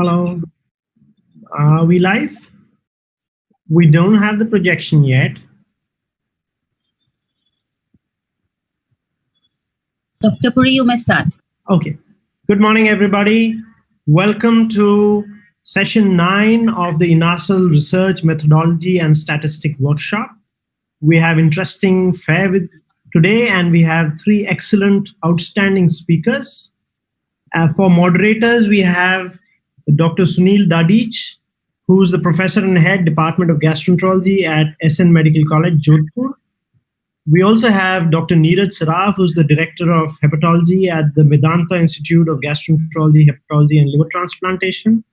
Hello. Are we live? We don't have the projection yet. Dr. Puri, you may start. Okay. Good morning, everybody. Welcome to session 9 of the Inaslresearch Methodology and Statistic Workshop. We have interesting fair with today, and we have 3 excellent, outstanding speakers. For moderators, we have Dr. Sunil Dadich, who is the professor and head Department of Gastroenterology at SN Medical College, Jodhpur. We also have Dr. Neeraj Saraf, who's the director of hepatology at the Vedanta Institute of Gastroenterology, Hepatology, and Liver Transplantation.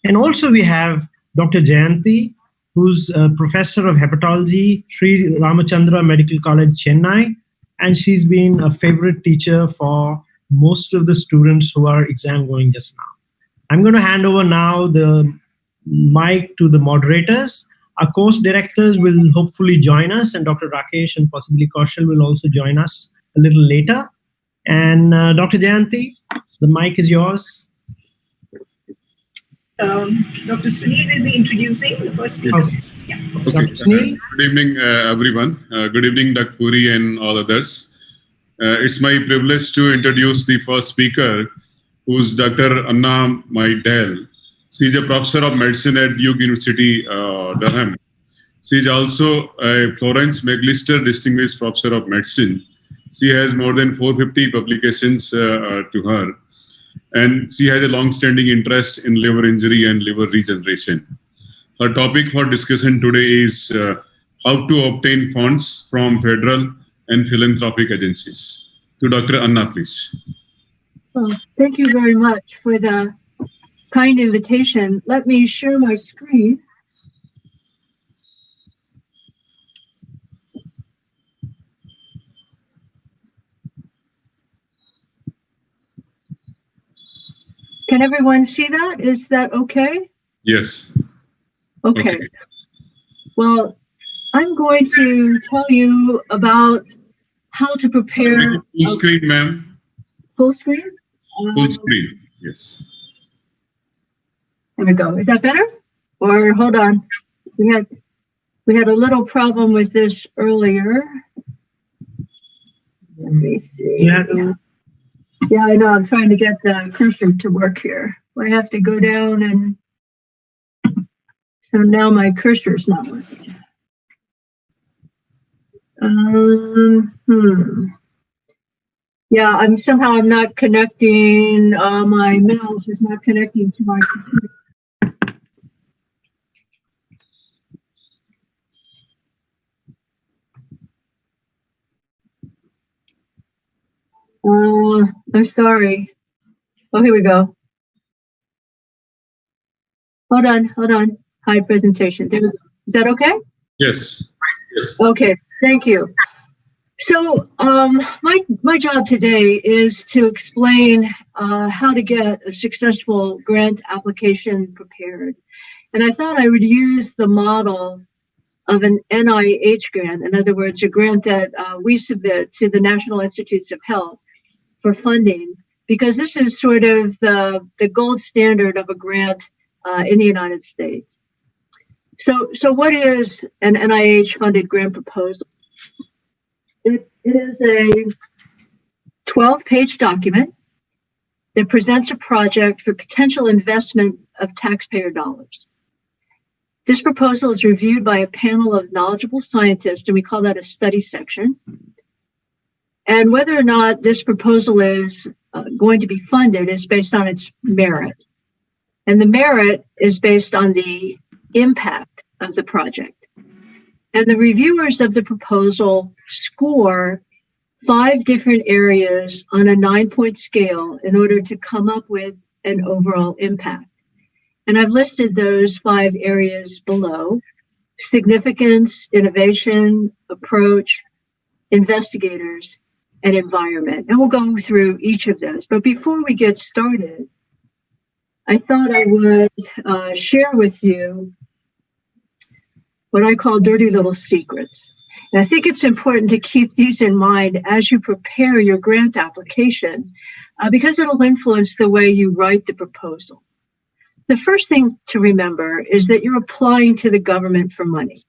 And also we have Dr. Jayanti, who's a professor of hepatology, Sri Ramachandra Medical College, Chennai, and she's been a favorite teacher for most of the students who are exam going just now. I'm going to hand over now the mic to the moderators. Our course directors will hopefully join us, and Dr. Rakesh and possibly Kaushal will also join us a little later. And Dr. Jayanti, the mic is yours. Dr. Sunil will be introducing the first speaker. Okay. Yeah. Dr. Sunil. Good evening, everyone. Good evening, Dr. Puri and all others. It's my privilege to introduce the first speaker, who's Dr. Anna Maidel. She's a professor of medicine at Duke University, Durham. She's also a Florence McLister Distinguished Professor of Medicine. She has more than 450 publications to her, and she has a long-standing interest in liver injury and liver regeneration. Her topic for discussion today is how to obtain funds from federal and philanthropic agencies. To Dr. Anna, please. Well, thank you very much for the kind invitation. Let me share my screen. Can everyone see that? Is that okay? Yes. Okay. Well, I'm going to tell you about how to prepare. Full screen, ma'am. Full screen? Full screen, yes. There we go. Is that better? Or hold on. We had a little problem with this earlier. Let me see. Yeah, I know. I'm trying to get the cursor to work here. I have to go down, and so now my cursor's not working. Yeah, I'm not connecting. My mouse is not connecting to my computer. I'm sorry. Oh, here we go. Hold on. Hide presentation. There we go. Is that okay? Yes. Okay, thank you. So my job today is to explain how to get a successful grant application prepared. And I thought I would use the model of an NIH grant, in other words, a grant that we submit to the National Institutes of Health for funding, because this is sort of the gold standard of a grant in the United States. So what is an NIH-funded grant proposal? It is a 12-page document that presents a project for potential investment of taxpayer dollars. This proposal is reviewed by a panel of knowledgeable scientists, and we call that a study section. And whether or not this proposal is going to be funded is based on its merit. And the merit is based on the impact of the project. And the reviewers of the proposal score 5 different areas on a 9-point scale in order to come up with an overall impact. And I've listed those 5 areas below: significance, innovation, approach, investigators, and environment. And we'll go through each of those. But before we get started, I thought I would share with you what I call dirty little secrets. And I think it's important to keep these in mind as you prepare your grant application, because it'll influence the way you write the proposal. The first thing to remember is that you're applying to the government for money.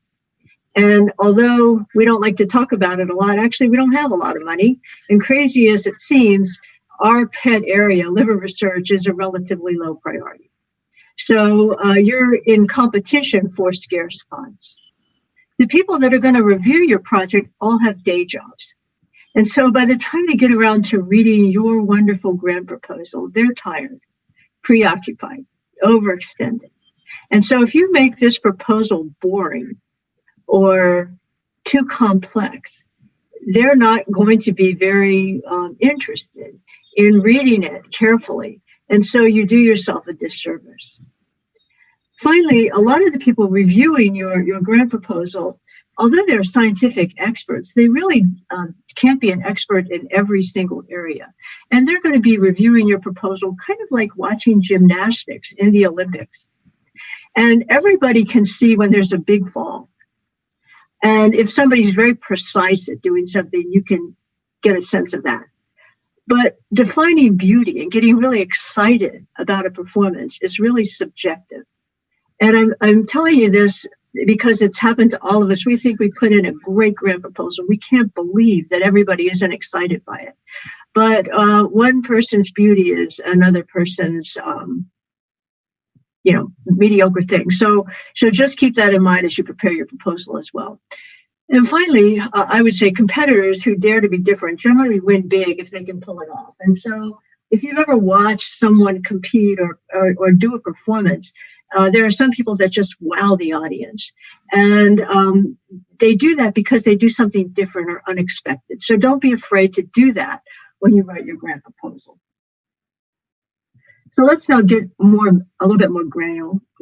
And although we don't like to talk about it a lot, actually, we don't have a lot of money. And crazy as it seems, our pet area, liver research, is a relatively low priority. So you're in competition for scarce funds. The people that are going to review your project all have day jobs. And so by the time they get around to reading your wonderful grant proposal, they're tired, preoccupied, overextended. And so if you make this proposal boring or too complex, they're not going to be very interested in reading it carefully. And so you do yourself a disservice. Finally, a lot of the people reviewing your grant proposal, although they're scientific experts, they really can't be an expert in every single area. And they're going to be reviewing your proposal kind of like watching gymnastics in the Olympics. And everybody can see when there's a big fall. And if somebody's very precise at doing something, you can get a sense of that. But defining beauty and getting really excited about a performance is really subjective. And I'm telling you this because it's happened to all of us. We think we put in a great grant proposal. We can't believe that everybody isn't excited by it. But one person's beauty is another person's, mediocre thing. So just keep that in mind as you prepare your proposal as well. And finally, I would say competitors who dare to be different generally win big if they can pull it off. And so if you've ever watched someone compete or do a performance, there are some people that just wow the audience. And they do that because they do something different or unexpected. So don't be afraid to do that when you write your grant proposal. So let's now get a little bit more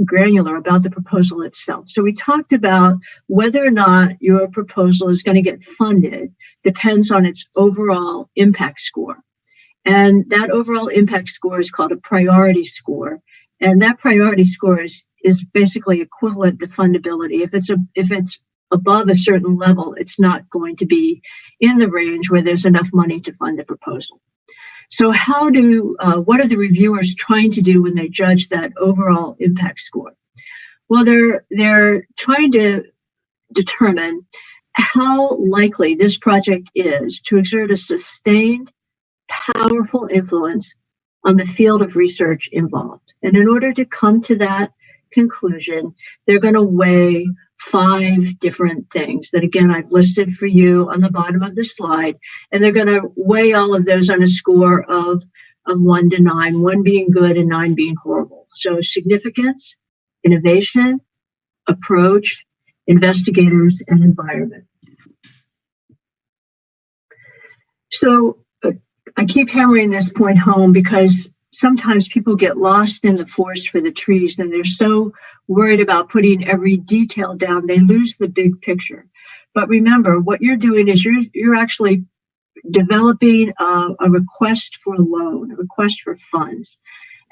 granular about the proposal itself. So we talked about whether or not your proposal is going to get funded depends on its overall impact score. And that overall impact score is called a priority score. And that priority score is basically equivalent to fundability. If it's above a certain level, it's not going to be in the range where there's enough money to fund the proposal. So what are the reviewers trying to do when they judge that overall impact score? Well, they're trying to determine how likely this project is to exert a sustained, powerful influence on the field of research involved. And in order to come to that conclusion, they're going to weigh 5 different things that, again, I've listed for you on the bottom of the slide. And they're going to weigh all of those on a score of 1 to 9, 1 being good and 9 being horrible. So significance, innovation, approach, investigators, and environment. So I keep hammering this point home because sometimes people get lost in the forest for the trees and they're so worried about putting every detail down, they lose the big picture. But remember, what you're doing is you're actually developing a request for a loan, a request for funds.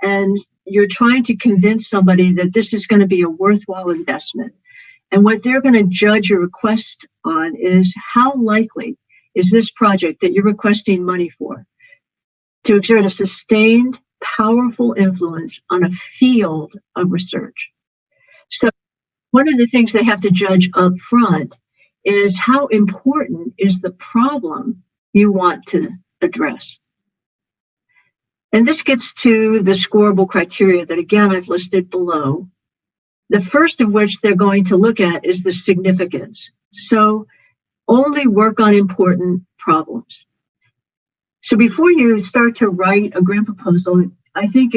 And you're trying to convince somebody that this is going to be a worthwhile investment. And what they're going to judge your request on is how likely is this project that you're requesting money for to exert a sustained, powerful influence on a field of research. So one of the things they have to judge up front is how important is the problem you want to address. And this gets to the scoreable criteria that, again, I've listed below. The first of which they're going to look at is the significance. So only work on important problems. So before you start to write a grant proposal, I think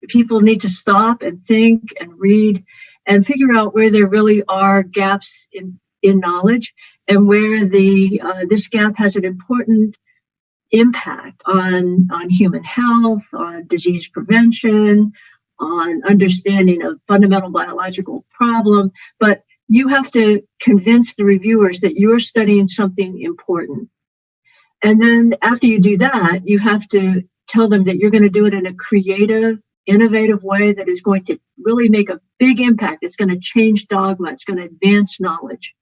people need to stop and think and read and figure out where there really are gaps in knowledge and where this gap has an important impact on human health, on disease prevention, on understanding of fundamental biological problem. But you have to convince the reviewers that you're studying something important. And then after you do that, you have to tell them that you're going to do it in a creative, innovative way that is going to really make a big impact. It's going to change dogma. It's going to advance knowledge.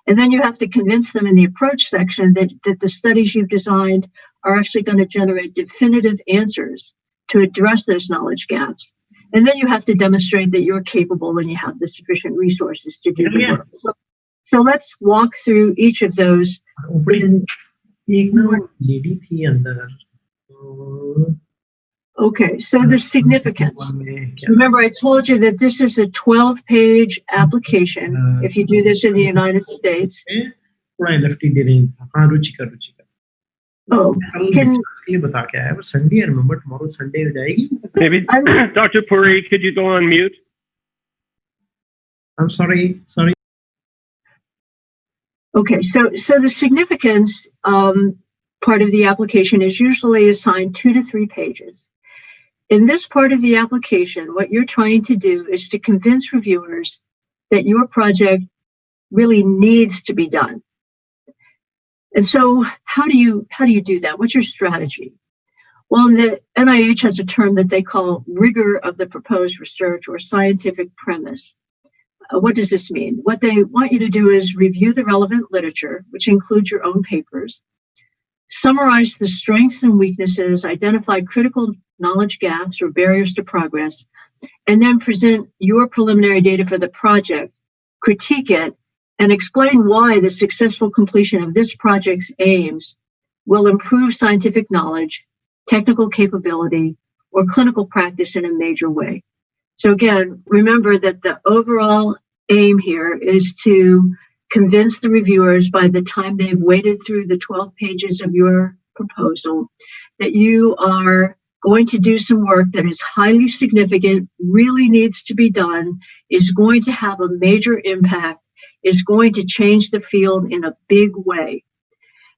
And then you have to convince them in the approach section that the studies you've designed are actually going to generate definitive answers to address those knowledge gaps. And then you have to demonstrate that you're capable and you have the sufficient resources to do the work. So let's walk through each of those. lady थी अंदर. Okay, so the significance. Remember, I told you that this is a 12-page application. If you do this in the United States. Oh, Sunday, I remember tomorrow Sunday हो जाएगी. Maybe Dr. Puri, could you go on mute? I'm sorry. Okay, so the significance part of the application is usually assigned 2 to 3 pages. In this part of the application, what you're trying to do is to convince reviewers that your project really needs to be done. And so how do you do that? What's your strategy? Well, the NIH has a term that they call rigor of the proposed research or scientific premise. What does this mean? What they want you to do is review the relevant literature, which includes your own papers, summarize the strengths and weaknesses, identify critical knowledge gaps or barriers to progress, and then present your preliminary data for the project, critique it, and explain why the successful completion of this project's aims will improve scientific knowledge, technical capability, or clinical practice in a major way. So again, remember that the overall aim here is to convince the reviewers by the time they've waded through the 12 pages of your proposal that you are going to do some work that is highly significant, really needs to be done, is going to have a major impact, is going to change the field in a big way.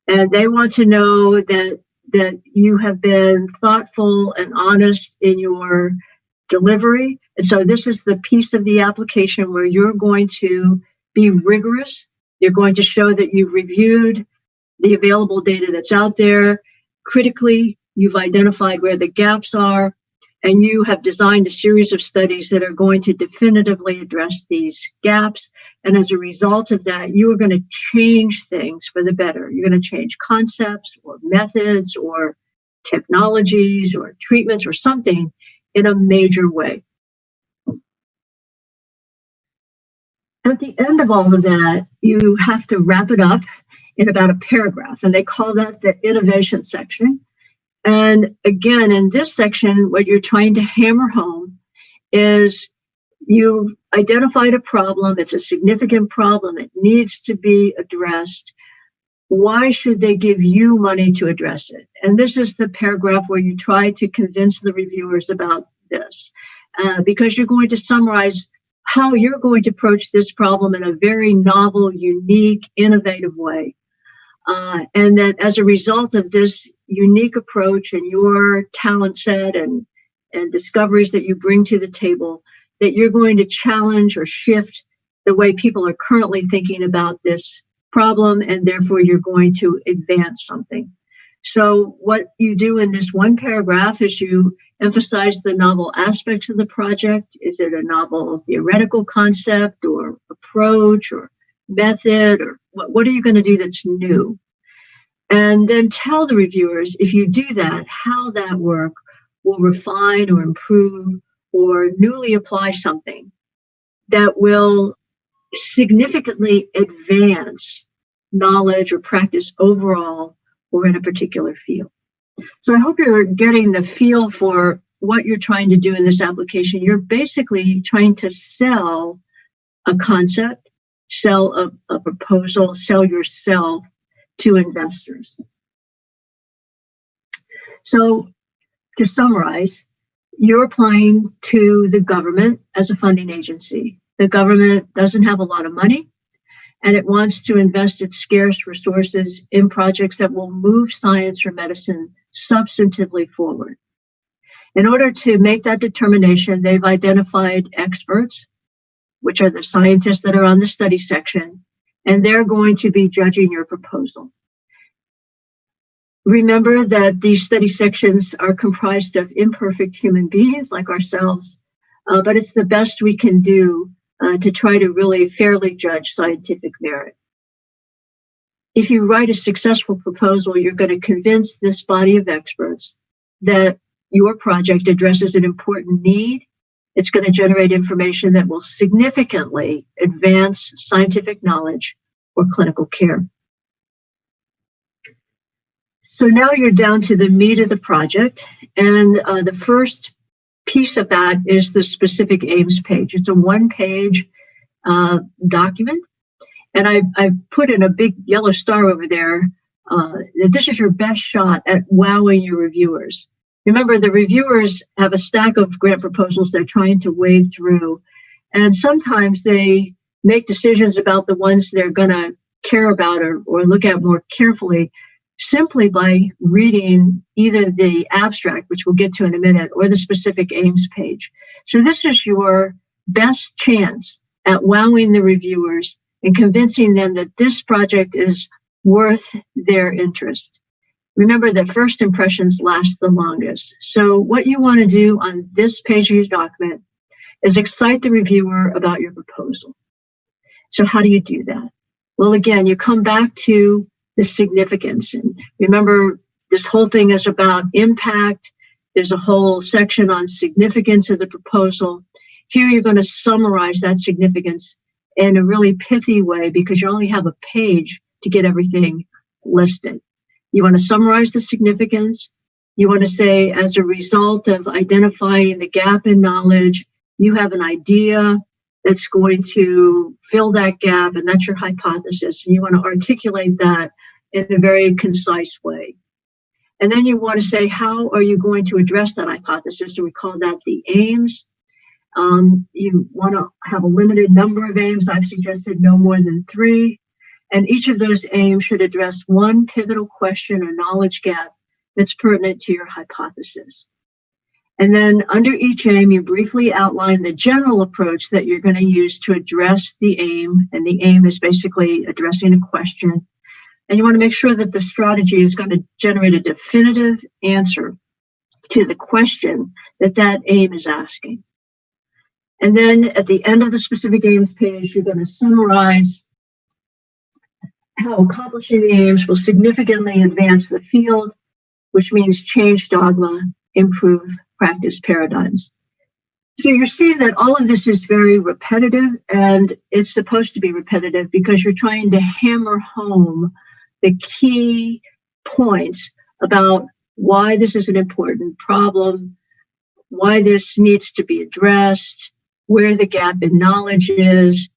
And they want to know that you have been thoughtful and honest in your delivery. And so this is the piece of the application where you're going to be rigorous. You're going to show that you've reviewed the available data that's out there. Critically, you've identified where the gaps are, and you have designed a series of studies that are going to definitively address these gaps. And as a result of that, you are going to change things for the better. You're going to change concepts or methods or technologies or treatments or something in a major way. At the end of all of that, you have to wrap it up in about a paragraph, and they call that the innovation section. And again, in this section, what you're trying to hammer home is you've identified a problem. It's a significant problem. It needs to be addressed. Why should they give you money to address it? And this is the paragraph where you try to convince the reviewers about this, because you're going to summarize how you're going to approach this problem in a very novel, unique, innovative way. And that as a result of this unique approach and your talent set and discoveries that you bring to the table, that you're going to challenge or shift the way people are currently thinking about this problem, and therefore you're going to advance something. So what you do in this one paragraph is you emphasize the novel aspects of the project. Is it a novel theoretical concept or approach or method, or what are you going to do that's new? And then tell the reviewers, if you do that, how that work will refine or improve or newly apply something that will significantly advance knowledge or practice overall or in a particular field. So I hope you're getting the feel for what you're trying to do in this application. You're basically trying to sell a concept, sell a proposal, sell yourself to investors. So to summarize, you're applying to the government as a funding agency. The government doesn't have a lot of money, and it wants to invest its scarce resources in projects that will move science or medicine substantively forward. In order to make that determination, they've identified experts, which are the scientists that are on the study section, and they're going to be judging your proposal. Remember that these study sections are comprised of imperfect human beings like ourselves, but it's the best we can do to try to really fairly judge scientific merit. If you write a successful proposal, you're going to convince this body of experts that your project addresses an important need It's going to generate information that will significantly advance scientific knowledge or clinical care. So now you're down to the meat of the project, and the first piece of that is the specific aims page. It's a one-page document, and I put in a big yellow star over there that this is your best shot at wowing your reviewers. Remember, the reviewers have a stack of grant proposals they're trying to wade through, and sometimes they make decisions about the ones they're going to care about or look at more carefully simply by reading either the abstract, which we'll get to in a minute, or the specific aims page. So this is your best chance at wowing the reviewers and convincing them that this project is worth their interest. Remember that first impressions last the longest. So what you want to do on this page of your document is excite the reviewer about your proposal. So how do you do that? Well, again, you come back to the significance. And remember, this whole thing is about impact. There's a whole section on significance of the proposal. Here, you're going to summarize that significance in a really pithy way because you only have a page to get everything listed. You want to summarize the significance. You want to say, as a result of identifying the gap in knowledge, you have an idea that's going to fill that gap, and that's your hypothesis. And you want to articulate that in a very concise way. And then you want to say, how are you going to address that hypothesis? And we call that the aims. You want to have a limited number of aims. I've suggested no more than 3. And each of those aims should address one pivotal question or knowledge gap that's pertinent to your hypothesis. And then under each aim, you briefly outline the general approach that you're going to use to address the aim. And the aim is basically addressing a question. And you want to make sure that the strategy is going to generate a definitive answer to the question that aim is asking. And then at the end of the specific aims page, you're going to summarize how accomplishing the aims will significantly advance the field, which means change dogma, improve practice paradigms. So you're seeing that all of this is very repetitive, and it's supposed to be repetitive because you're trying to hammer home the key points about why this is an important problem, why this needs to be addressed, where the gap in knowledge is,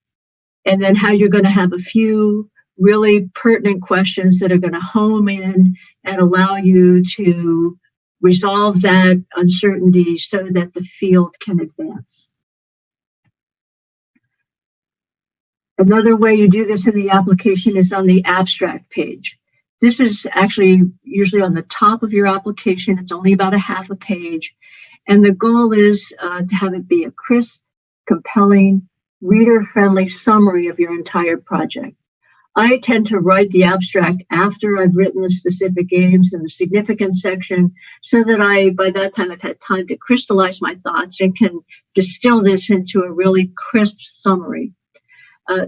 and then how you're going to have a few really pertinent questions that are going to home in and allow you to resolve that uncertainty so that the field can advance. Another way you do this in the application is on the abstract page. This is actually usually on the top of your application. It's only about a half a page. And the goal is to have it be a crisp, compelling, reader-friendly summary of your entire project. I tend to write the abstract after I've written the specific aims and the significance section so that by that time, I've had time to crystallize my thoughts and can distill this into a really crisp summary.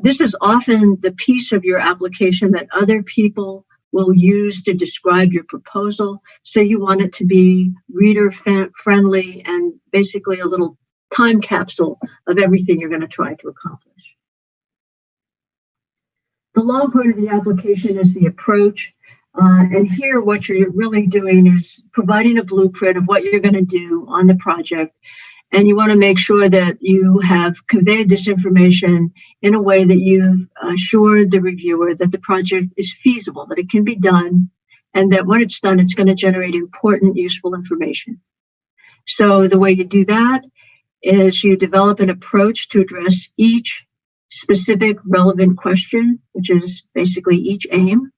This is often the piece of your application that other people will use to describe your proposal. So you want it to be reader-friendly and basically a little time capsule of everything you're going to try to accomplish. The long part of the application is the approach. And here, what you're really doing is providing a blueprint of what you're going to do on the project. And you want to make sure that you have conveyed this information in a way that you've assured the reviewer that the project is feasible, that it can be done, and that when it's done, it's going to generate important, useful information. So the way you do that is you develop an approach to address each specific relevant question, which is basically each aim.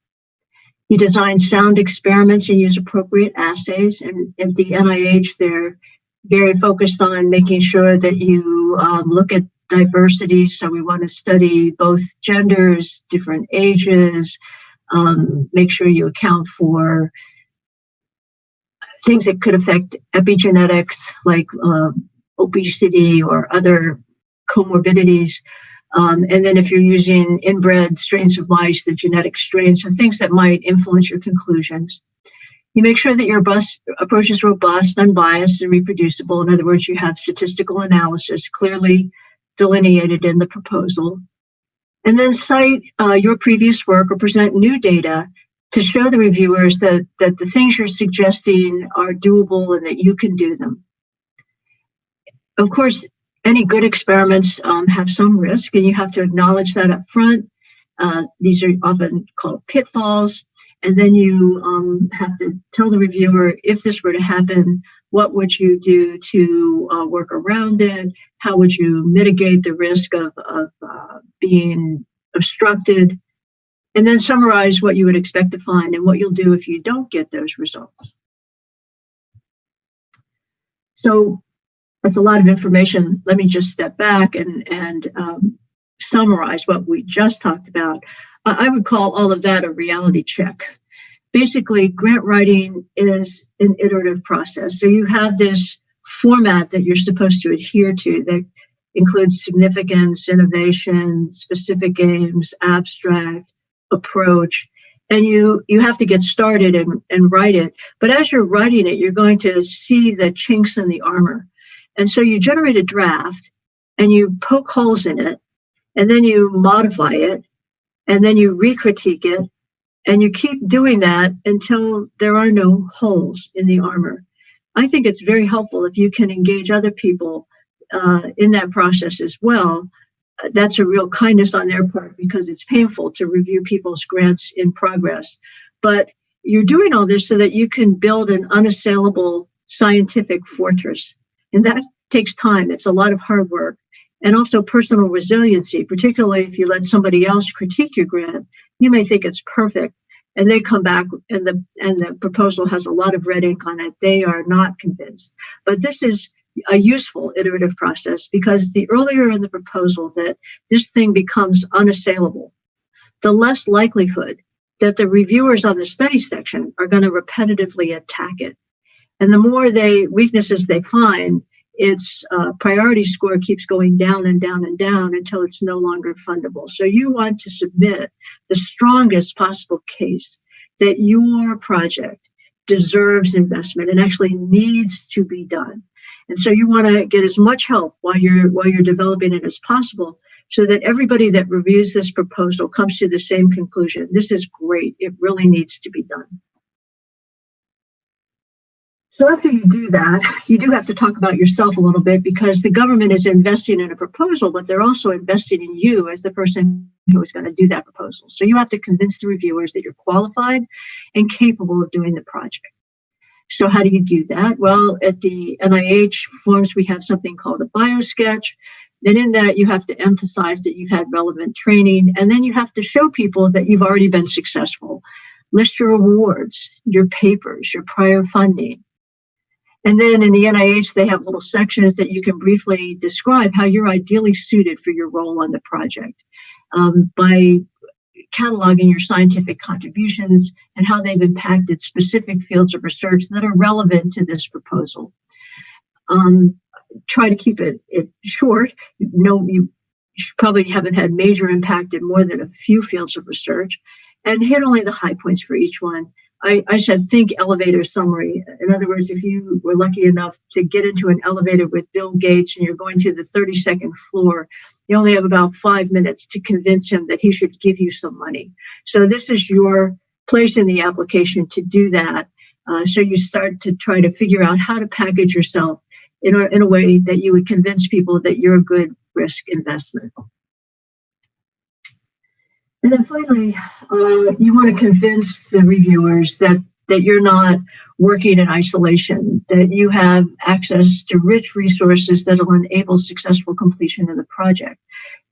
You design sound experiments and use appropriate assays. And at the NIH, they're very focused on making sure that you look at diversity. So we want to study both genders, different ages, make sure you account for things that could affect epigenetics like obesity or other comorbidities. And then if you're using inbred strains of mice, the genetic strains, so things that might influence your conclusions. You make sure that your approach is robust, unbiased, and reproducible. In other words, you have statistical analysis clearly delineated in the proposal. And then cite your previous work or present new data to show the reviewers that the things you're suggesting are doable and that you can do them. Of course, any good experiments have some risk, and you have to acknowledge that up front. These are often called pitfalls. And then you have to tell the reviewer, if this were to happen, what would you do to work around it? How would you mitigate the risk of being obstructed? And then summarize what you would expect to find and what you'll do if you don't get those results. So that's a lot of information. Let me just step back and summarize what we just talked about. I would call all of that a reality check. Basically, grant writing is an iterative process. So you have this format that you're supposed to adhere to that includes significance, innovation, specific aims, abstract, approach. And you have to get started and write it. But as you're writing it, you're going to see the chinks in the armor. And so you generate a draft and you poke holes in it, and then you modify it, and then you re-critique it, and you keep doing that until there are no holes in the armor. I think it's very helpful if you can engage other people in that process as well. That's a real kindness on their part because it's painful to review people's grants in progress. But you're doing all this so that you can build an unassailable scientific fortress. And that takes time. It's a lot of hard work. And also personal resiliency, particularly if you let somebody else critique your grant. You may think it's perfect, and they come back and the proposal has a lot of red ink on it. They are not convinced. But this is a useful iterative process because the earlier in the proposal that this thing becomes unassailable, the less likelihood that the reviewers on the study section are going to repetitively attack it. And the more weaknesses they find, its priority score keeps going down and down and down until it's no longer fundable. So you want to submit the strongest possible case that your project deserves investment and actually needs to be done. And so you want to get as much help while you're developing it as possible so that everybody that reviews this proposal comes to the same conclusion. This is great. It really needs to be done. So after you do that, you do have to talk about yourself a little bit because the government is investing in a proposal, but they're also investing in you as the person who is going to do that proposal. So you have to convince the reviewers that you're qualified and capable of doing the project. So how do you do that? Well, at the NIH forms, we have something called a biosketch. And in that, you have to emphasize that you've had relevant training. And then you have to show people that you've already been successful. List your awards, your papers, your prior funding. And then in the NIH, they have little sections that you can briefly describe how you're ideally suited for your role on the project by cataloging your scientific contributions and how they've impacted specific fields of research that are relevant to this proposal. Try to keep it short. You probably haven't had major impact in more than a few fields of research, and hit only the high points for each one. I said think elevator summary. In other words, if you were lucky enough to get into an elevator with Bill Gates and you're going to the 32nd floor, you only have about 5 minutes to convince him that he should give you some money. So this is your place in the application to do that. So you start to try to figure out how to package yourself in a way that you would convince people that you're a good risk investment. And then finally, you want to convince the reviewers that you're not working in isolation, that you have access to rich resources that will enable successful completion of the project.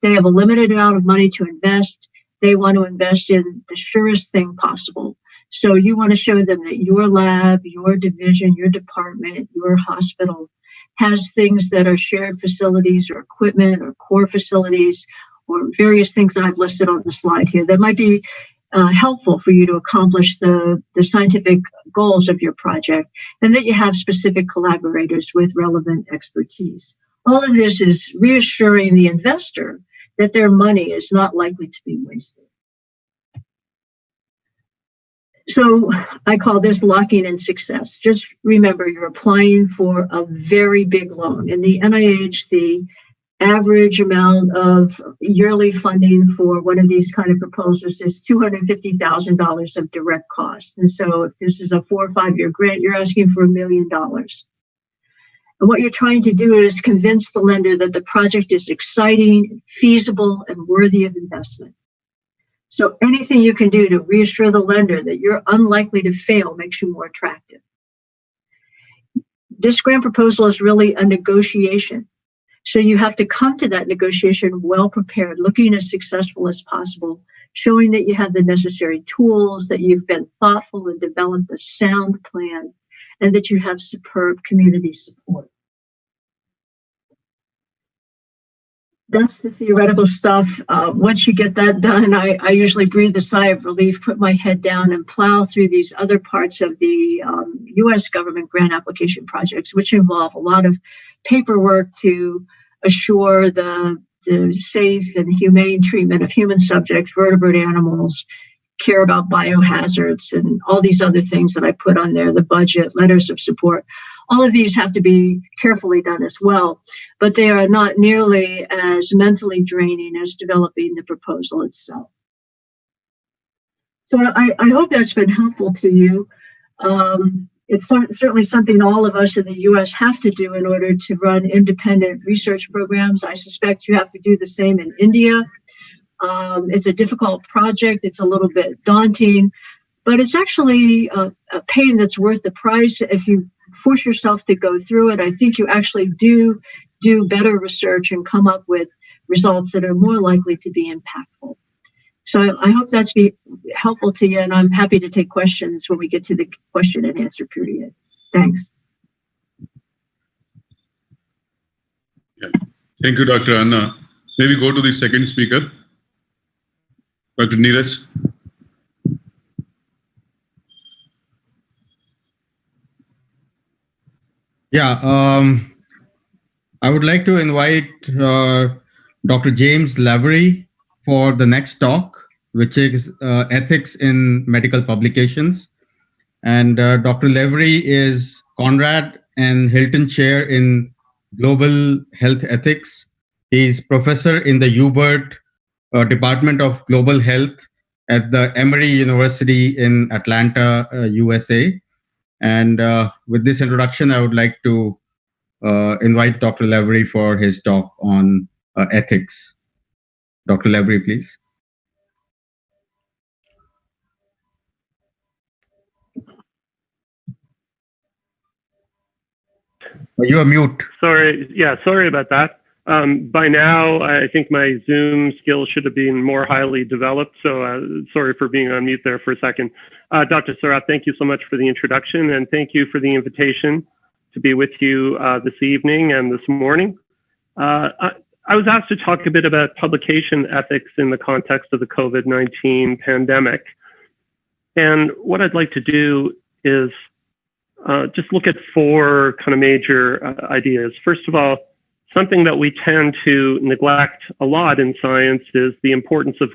They have a limited amount of money to invest. They want to invest in the surest thing possible. So you want to show them that your lab, your division, your department, your hospital has things that are shared facilities or equipment or core facilities or various things that I've listed on the slide here that might be helpful for you to accomplish the scientific goals of your project, and that you have specific collaborators with relevant expertise. All of this is reassuring the investor that their money is not likely to be wasted. So I call this locking in success. Just remember, you're applying for a very big loan. In the NIH, the average amount of yearly funding for one of these kind of proposals is $250,000 of direct cost. And so if this is a 4 or 5 year grant, you're asking for $1 million. And what you're trying to do is convince the lender that the project is exciting, feasible, and worthy of investment. So anything you can do to reassure the lender that you're unlikely to fail makes you more attractive. This grant proposal is really a negotiation. So you have to come to that negotiation well prepared, looking as successful as possible, showing that you have the necessary tools, that you've been thoughtful and developed a sound plan, and that you have superb community support. That's the theoretical stuff. Once you get that done, I usually breathe a sigh of relief, put my head down, and plow through these other parts of the U.S. government grant application projects, which involve a lot of paperwork to assure the safe and humane treatment of human subjects, vertebrate animals, care about biohazards, and all these other things that I put on there, the budget, letters of support. All of these have to be carefully done as well, but they are not nearly as mentally draining as developing the proposal itself. So I hope that's been helpful to you. It's certainly something all of us in the U.S. have to do in order to run independent research programs. I suspect you have to do the same in India. It's a difficult project. It's a little bit daunting, but it's actually a pain that's worth the price if you force yourself to go through it. I think you actually do better research and come up with results that are more likely to be impactful. So I hope that's helpful to you, and I'm happy to take questions when we get to the question and answer period. Thanks. Yeah. Thank you, Dr. Anna. Maybe go to the second speaker, Dr. Neeraj. Yeah, I would like to invite Dr. James Lavery for the next talk, which is Ethics in Medical Publications. And Dr. Lavery is Conrad and Hilton Chair in Global Health Ethics. He's professor in the Hubert Department of Global Health at the Emory University in Atlanta, USA. And with this introduction, I would like to invite Dr. Lavery for his talk on ethics. Dr. Lavery, please. You are mute. Sorry. Yeah, sorry about that. By now, I think my Zoom skills should have been more highly developed. So sorry for being on mute there for a second. Dr. Sarath, thank you so much for the introduction, and thank you for the invitation to be with you this evening and this morning. I was asked to talk a bit about publication ethics in the context of the COVID-19 pandemic. And what I'd like to do is just look at four kind of major ideas. First of all, something that we tend to neglect a lot in science is the importance of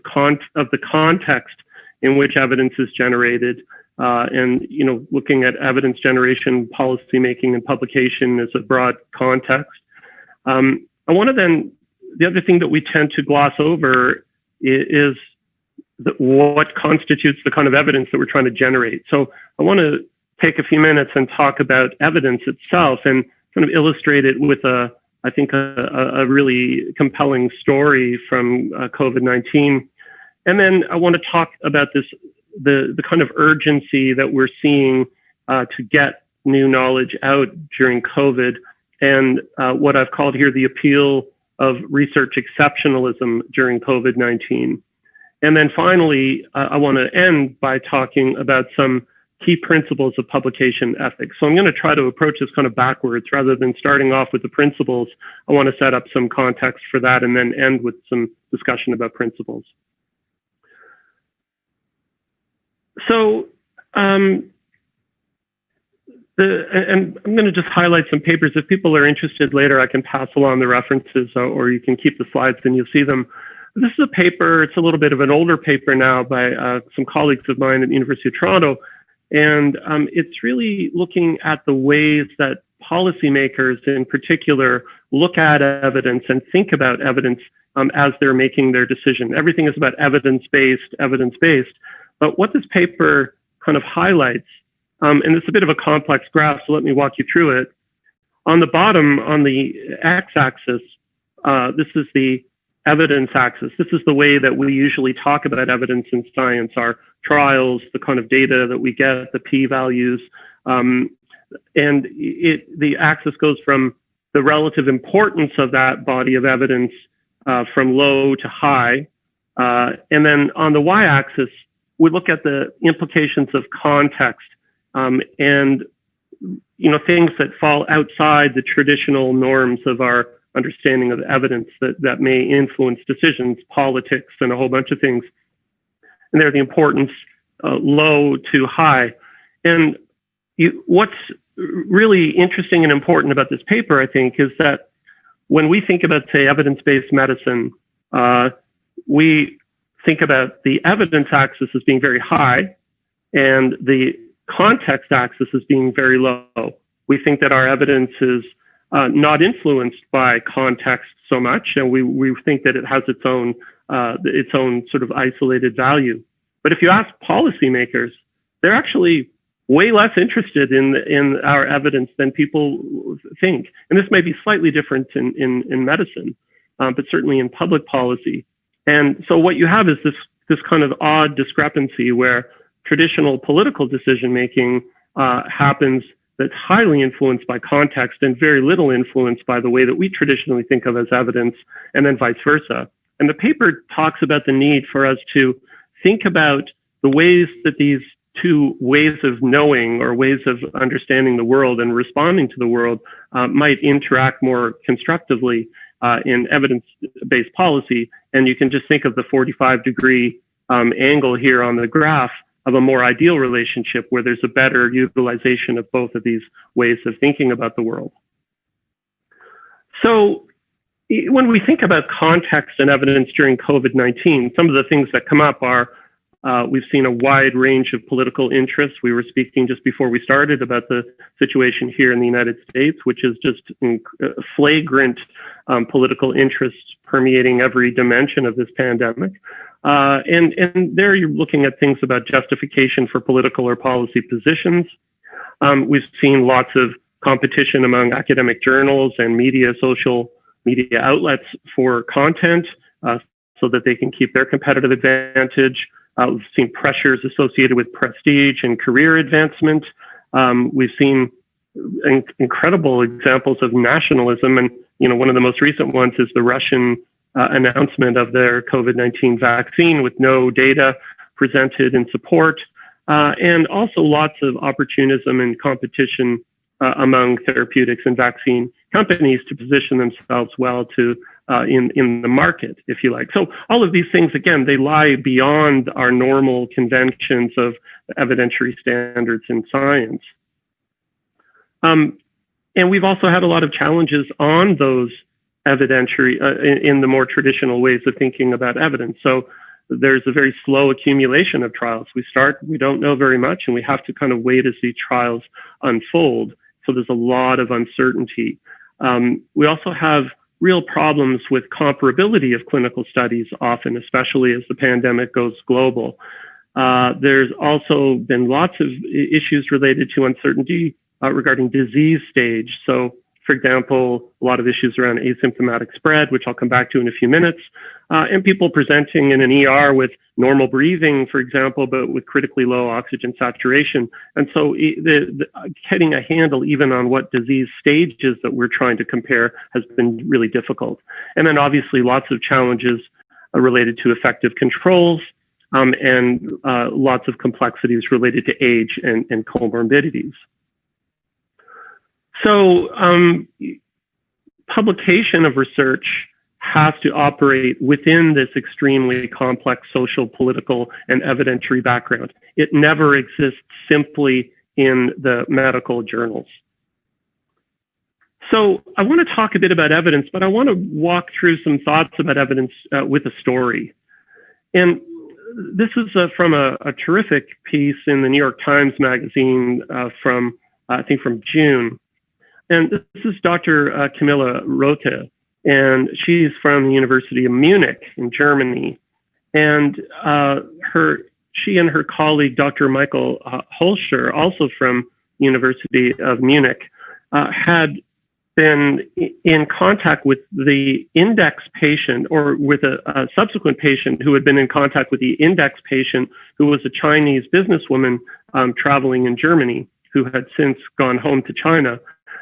the context in which evidence is generated. And looking at evidence generation, policy making, and publication as a broad context. The other thing that we tend to gloss over is what constitutes the kind of evidence that we're trying to generate. So I want to take a few minutes and talk about evidence itself and kind of illustrate it with a really compelling story from COVID-19. And then I want to talk about the kind of urgency that we're seeing to get new knowledge out during COVID, and what I've called here the appeal of research exceptionalism during COVID-19. And then finally, I want to end by talking about some key principles of publication ethics. So I'm going to try to approach this kind of backwards rather than starting off with the principles. I want to set up some context for that and then end with some discussion about principles. So, and I'm going to just highlight some papers. If people are interested later, I can pass along the references, or you can keep the slides and you'll see them. This is a paper, it's a little bit of an older paper now by some colleagues of mine at the University of Toronto. And it's really looking at the ways that policymakers in particular look at evidence and think about evidence as they're making their decision. Everything is about evidence-based. But what this paper kind of highlights, and it's a bit of a complex graph, so let me walk you through it. On the bottom, on the x-axis, this is the evidence axis. This is the way that we usually talk about evidence in science, our trials, the kind of data that we get, the p-values. And the axis goes from the relative importance of that body of evidence from low to high. And then on the y-axis, we look at the implications of context and things that fall outside the traditional norms of our understanding of evidence that may influence decisions, politics, and a whole bunch of things. And they're the importance low to high. And what's really interesting and important about this paper, I think, is that when we think about, say, evidence-based medicine, we think about the evidence axis as being very high and the context axis as being very low. We think that our evidence is not influenced by context so much, and we think that it has its own sort of isolated value. But if you ask policymakers, they're actually way less interested in our evidence than people think. And this may be slightly different in medicine, but certainly in public policy. And so what you have is this kind of odd discrepancy where traditional political decision-making happens that's highly influenced by context and very little influenced by the way that we traditionally think of as evidence, and then vice versa. And the paper talks about the need for us to think about the ways that these two ways of knowing or ways of understanding the world and responding to the world might interact more constructively in evidence-based policy. And you can just think of the 45-degree angle here on the graph of a more ideal relationship where there's a better utilization of both of these ways of thinking about the world. So when we think about context and evidence during COVID-19, some of the things that come up are we've seen a wide range of political interests. We were speaking just before we started about the situation here in the United States, which is just flagrant political interests permeating every dimension of this pandemic. And there you're looking at things about justification for political or policy positions. We've seen lots of competition among academic journals and social media outlets for content so that they can keep their competitive advantage. We've seen pressures associated with prestige and career advancement. We've seen incredible examples of nationalism. And, one of the most recent ones is the Russian announcement of their COVID-19 vaccine with no data presented in support. And also lots of opportunism and competition among therapeutics and vaccine companies to position themselves well to in the market, if you like. So all of these things, again, they lie beyond our normal conventions of evidentiary standards in science. And we've also had a lot of challenges on those evidentiary in the more traditional ways of thinking about evidence. So there's a very slow accumulation of trials. We don't know very much, and we have to kind of wait as these trials unfold. So there's a lot of uncertainty. We also have real problems with comparability of clinical studies often, especially as the pandemic goes global. There's also been lots of issues related to uncertainty regarding disease stage. So, for example, a lot of issues around asymptomatic spread, which I'll come back to in a few minutes, and people presenting in an ER with normal breathing, for example, but with critically low oxygen saturation. And so getting a handle even on what disease stages that we're trying to compare has been really difficult. And then obviously lots of challenges related to effective controls and lots of complexities related to age and comorbidities. So publication of research has to operate within this extremely complex social, political, and evidentiary background. It never exists simply in the medical journals. So I want to talk a bit about evidence, but I want to walk through some thoughts about evidence with a story. And this is from a terrific piece in the New York Times Magazine from, I think, from June. And this is Dr. Camilla Rothe, and she's from the University of Munich in Germany. And she and her colleague, Dr. Michael Holscher, also from University of Munich, had been in contact with the index patient, or with a subsequent patient who had been in contact with the index patient, who was a Chinese businesswoman traveling in Germany, who had since gone home to China.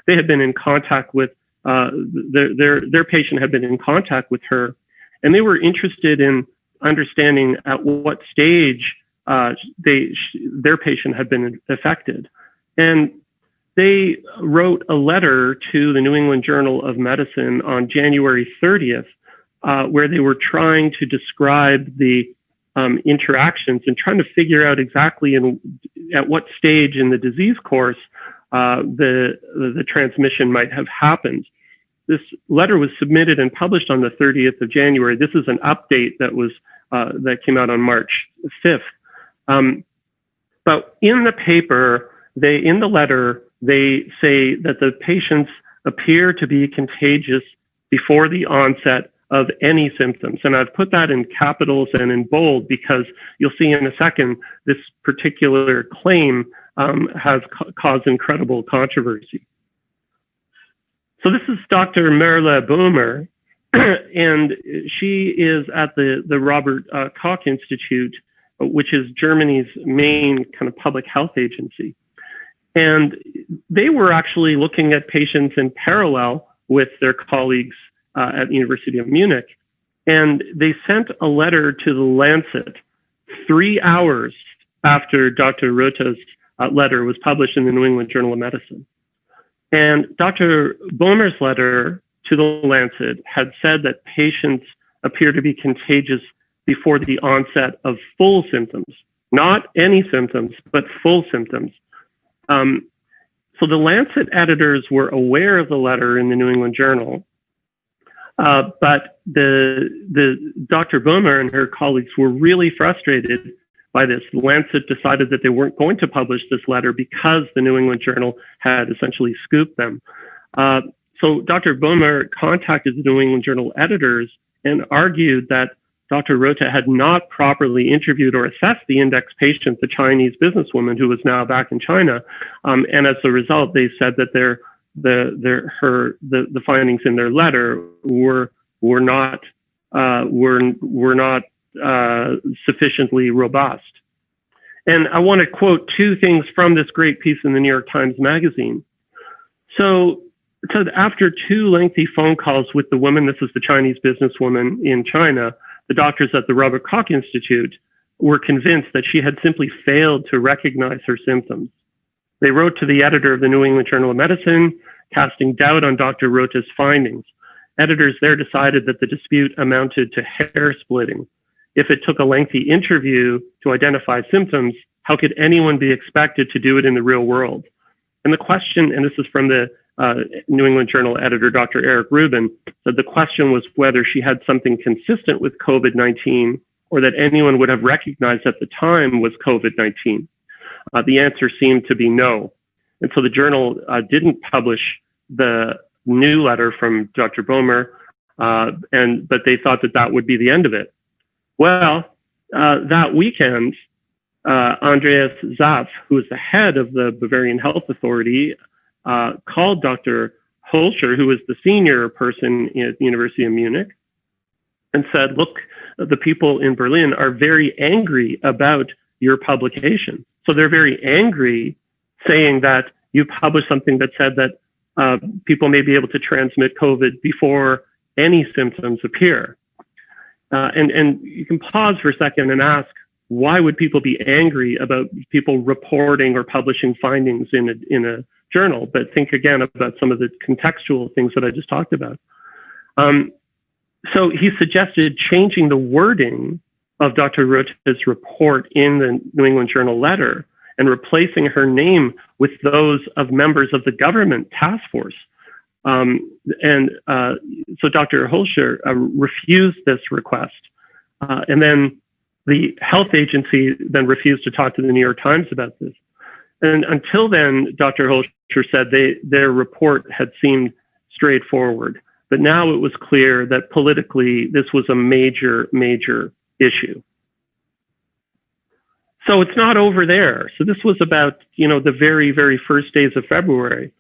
They had been in contact with their patient had been in contact with her, and they were interested in understanding at what stage their patient had been affected. And they wrote a letter to the New England Journal of Medicine on January 30th, where they were trying to describe the interactions and trying to figure out exactly at what stage in the disease course the transmission might have happened. This letter was submitted and published on the 30th of January. This is an update that came out on March 5th. But in the paper, in the letter, they say that the patients appear to be contagious before the onset of any symptoms. And I've put that in capitals and in bold because you'll see in a second, this particular claim has caused incredible controversy. So this is Dr. Merle Boomer, and she is at the Robert Koch Institute, which is Germany's main kind of public health agency. And they were actually looking at patients in parallel with their colleagues at the University of Munich. And they sent a letter to the Lancet 3 hours after Dr. Rothe's letter was published in the New England Journal of Medicine. And Dr. Boehmer's letter to the Lancet had said that patients appear to be contagious before the onset of full symptoms, not any symptoms, but full symptoms. So the Lancet editors were aware of the letter in the New England Journal, but the Dr. Boehmer and her colleagues were really frustrated by this. The Lancet decided that they weren't going to publish this letter because the New England Journal had essentially scooped them. So Dr. Boehmer contacted the New England Journal editors and argued that Dr. Rothe had not properly interviewed or assessed the index patient, the Chinese businesswoman who was now back in China, and as a result, they said that the findings in their letter were not sufficiently robust. And I want to quote two things from this great piece in the New York Times Magazine. So after two lengthy phone calls with the woman, this is the Chinese businesswoman in China, the doctors at the Robert Koch Institute were convinced that she had simply failed to recognize her symptoms. They wrote to the editor of the New England Journal of Medicine, casting doubt on Dr. Rothe's findings. Editors there decided that the dispute amounted to hair splitting. If it took a lengthy interview to identify symptoms, how could anyone be expected to do it in the real world? And the question, and this is from the New England Journal editor, Dr. Eric Rubin, said the question was whether she had something consistent with COVID-19 or that anyone would have recognized at the time was COVID-19. The answer seemed to be no. And so the journal didn't publish the new letter from Dr. Boehmer, but they thought that would be the end of it. Well, that weekend, Andreas Zapf, who is the head of the Bavarian Health Authority, called Dr. Holscher, who was the senior person at the University of Munich, and said, look, the people in Berlin are very angry about your publication. So they're very angry, saying that you published something that said that people may be able to transmit COVID before any symptoms appear. And you can pause for a second and ask, why would people be angry about people reporting or publishing findings in a journal? But think again about some of the contextual things that I just talked about. So he suggested changing the wording of Dr. Rothe's report in the New England Journal letter and replacing her name with those of members of the government task force So Dr. Holscher refused this request. And then the health agency then refused to talk to the New York Times about this. And until then, Dr. Holscher said their report had seemed straightforward. But now it was clear that politically this was a major, major issue. So it's not over there. So this was about, the very, very first days of February.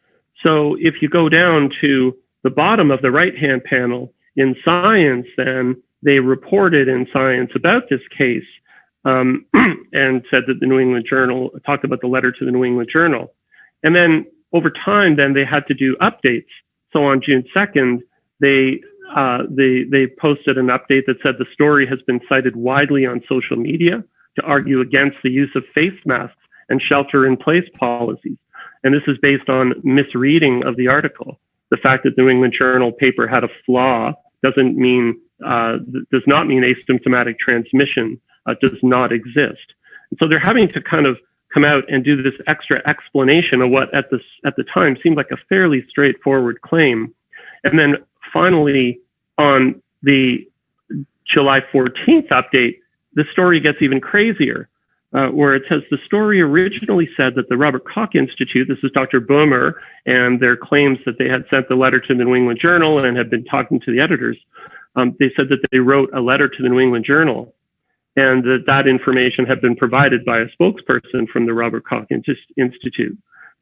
So if you go down to the bottom of the right-hand panel, in Science, then they reported in Science about this case and said that the New England Journal talked about the letter to the New England Journal. And then over time, then they had to do updates. So on June 2nd, they posted an update that said the story has been cited widely on social media to argue against the use of face masks and shelter-in-place policies. And this is based on misreading of the article. The fact that the New England Journal paper had a flaw does not mean asymptomatic transmission does not exist. And so they're having to kind of come out and do this extra explanation of what at the time seemed like a fairly straightforward claim. And then finally, on the July 14th update, the story gets even crazier, where it says the story originally said that the Robert Koch Institute, this is Dr. Boomer, and their claims that they had sent the letter to the New England Journal and had been talking to the editors. They said that they wrote a letter to the New England Journal and that information had been provided by a spokesperson from the Robert Koch Institute.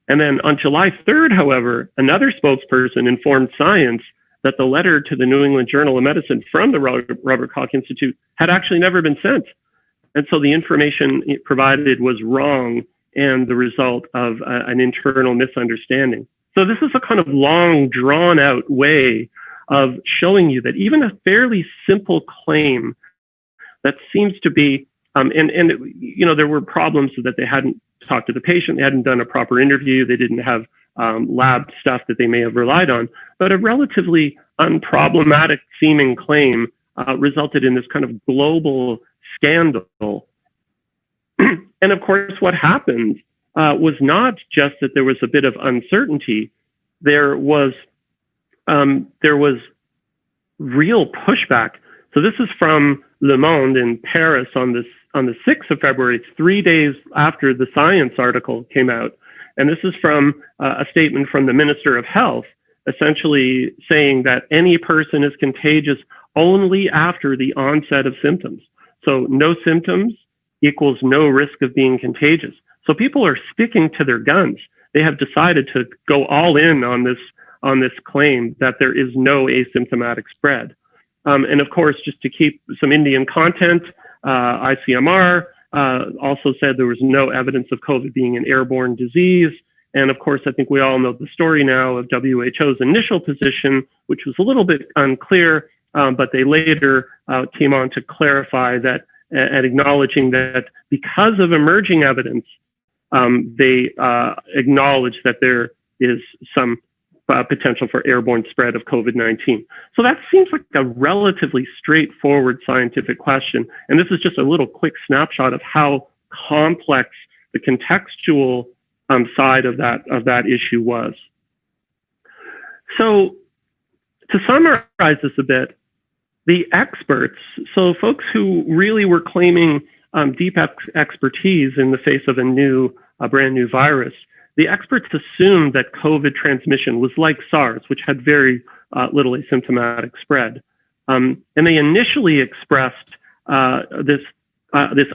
And then on July 3rd, however, another spokesperson informed Science that the letter to the New England Journal of Medicine from the Robert Koch Institute had actually never been sent. And so the information it provided was wrong and the result of an internal misunderstanding. So this is a kind of long, drawn out way of showing you that even a fairly simple claim that seems to be, there were problems that they hadn't talked to the patient, they hadn't done a proper interview, they didn't have lab stuff that they may have relied on, but a relatively unproblematic seeming claim resulted in this kind of global scandal. And of course, what happened was not just that there was a bit of uncertainty, there was real pushback. So this is from Le Monde in Paris on the 6th of February. It's 3 days after the Science article came out. And this is from a statement from the Minister of Health, essentially saying that any person is contagious only after the onset of symptoms. So no symptoms equals no risk of being contagious. So people are sticking to their guns. They have decided to go all in on this claim that there is no asymptomatic spread. And of course, just to keep some Indian content, ICMR also said there was no evidence of COVID being an airborne disease. And of course, I think we all know the story now of WHO's initial position, which was a little bit unclear, but they later came on to clarify that and acknowledging that because of emerging evidence, they acknowledge that there is some potential for airborne spread of COVID-19. So that seems like a relatively straightforward scientific question. And this is just a little quick snapshot of how complex the contextual side of that issue was. So to summarize this a bit, the experts, so folks who really were claiming deep expertise in the face of a brand new virus, the experts assumed that COVID transmission was like SARS, which had very little asymptomatic spread. And they initially expressed this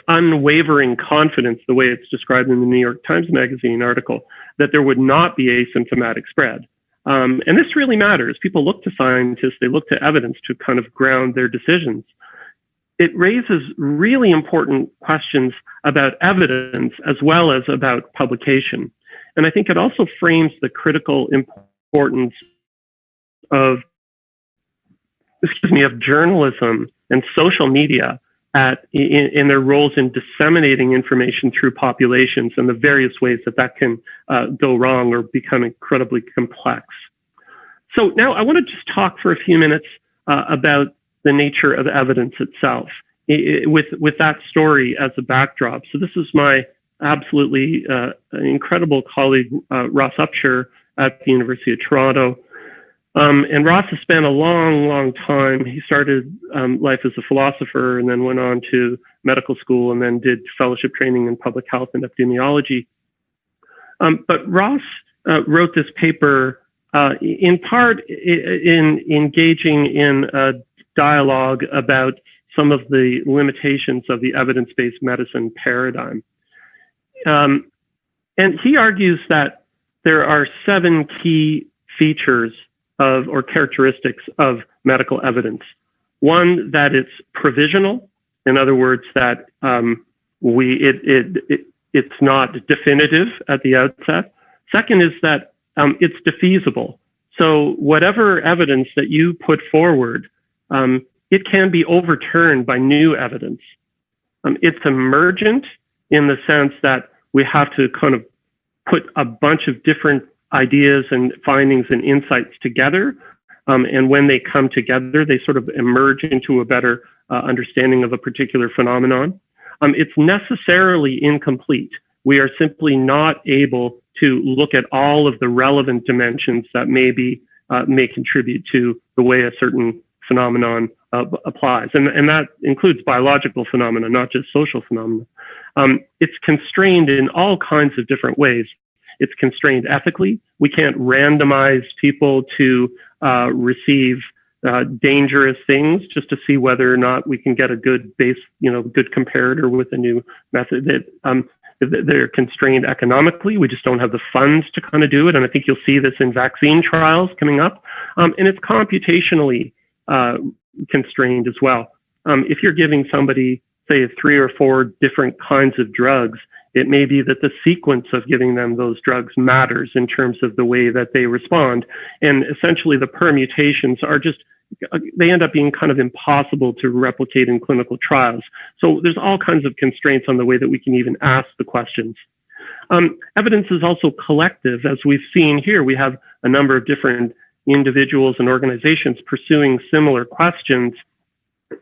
unwavering confidence, the way it's described in the New York Times Magazine article, that there would not be asymptomatic spread. And this really matters. People look to scientists, they look to evidence to kind of ground their decisions. It raises really important questions about evidence as well as about publication. And I think it also frames the critical importance of journalism and social media in their roles in disseminating information through populations and the various ways that can go wrong or become incredibly complex. So now I want to just talk for a few minutes about the nature of evidence itself with that story as a backdrop. So this is my absolutely incredible colleague, Ross Upshur at the University of Toronto. And Ross has spent a long, long time. He started life as a philosopher and then went on to medical school and then did fellowship training in public health and epidemiology. But Ross wrote this paper in part in engaging in a dialogue about some of the limitations of the evidence-based medicine paradigm. And he argues that there are 7 key features of or characteristics of medical evidence. One, that it's provisional. In other words, that it's not definitive at the outset. Second is that it's defeasible. So whatever evidence that you put forward, it can be overturned by new evidence. It's emergent in the sense that we have to kind of put a bunch of different ideas and findings and insights together. And when they come together, they sort of emerge into a better understanding of a particular phenomenon. It's necessarily incomplete. We are simply not able to look at all of the relevant dimensions that may contribute to the way a certain phenomenon applies. And that includes biological phenomena, not just social phenomena. It's constrained in all kinds of different ways. It's constrained ethically. We can't randomize people to receive dangerous things just to see whether or not we can get a good good comparator with a new method. They're constrained economically. We just don't have the funds to kind of do it. And I think you'll see this in vaccine trials coming up. And it's computationally constrained as well. If you're giving somebody, say, 3 or 4 different kinds of drugs, it may be that the sequence of giving them those drugs matters in terms of the way that they respond. And essentially the permutations are they end up being kind of impossible to replicate in clinical trials. So there's all kinds of constraints on the way that we can even ask the questions. Evidence is also collective. As we've seen here, we have a number of different individuals and organizations pursuing similar questions.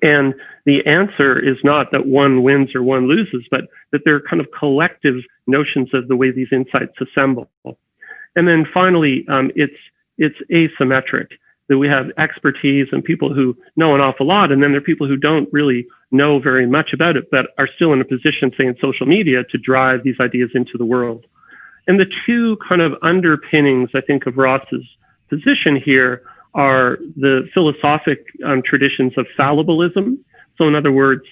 And the answer is not that one wins or one loses, but that they're kind of collective notions of the way these insights assemble. And then finally, it's asymmetric, that we have expertise and people who know an awful lot, and then there are people who don't really know very much about it, but are still in a position, say in social media, to drive these ideas into the world. And the 2 kind of underpinnings, I think, of Ross's position here are the philosophic traditions of fallibilism. So in other words,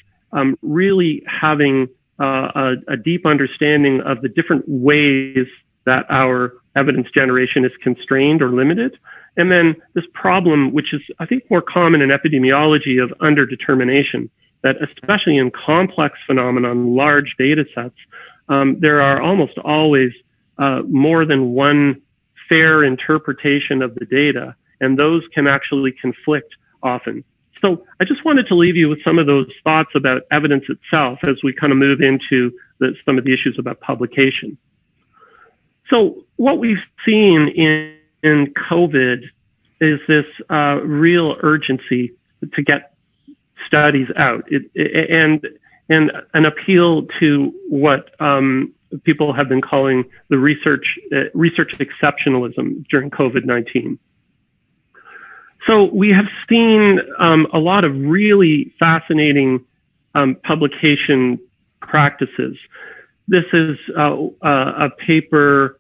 really having a deep understanding of the different ways that our evidence generation is constrained or limited. And then this problem, which is, I think, more common in epidemiology, of underdetermination, that especially in complex phenomena, large data sets, there are almost always more than one fair interpretation of the data, and those can actually conflict often. So I just wanted to leave you with some of those thoughts about evidence itself as we kind of move into some of the issues about publication. So what we've seen in COVID is this real urgency to get studies out, and an appeal to what people have been calling the research exceptionalism during COVID-19. So we have seen a lot of really fascinating publication practices. This is a paper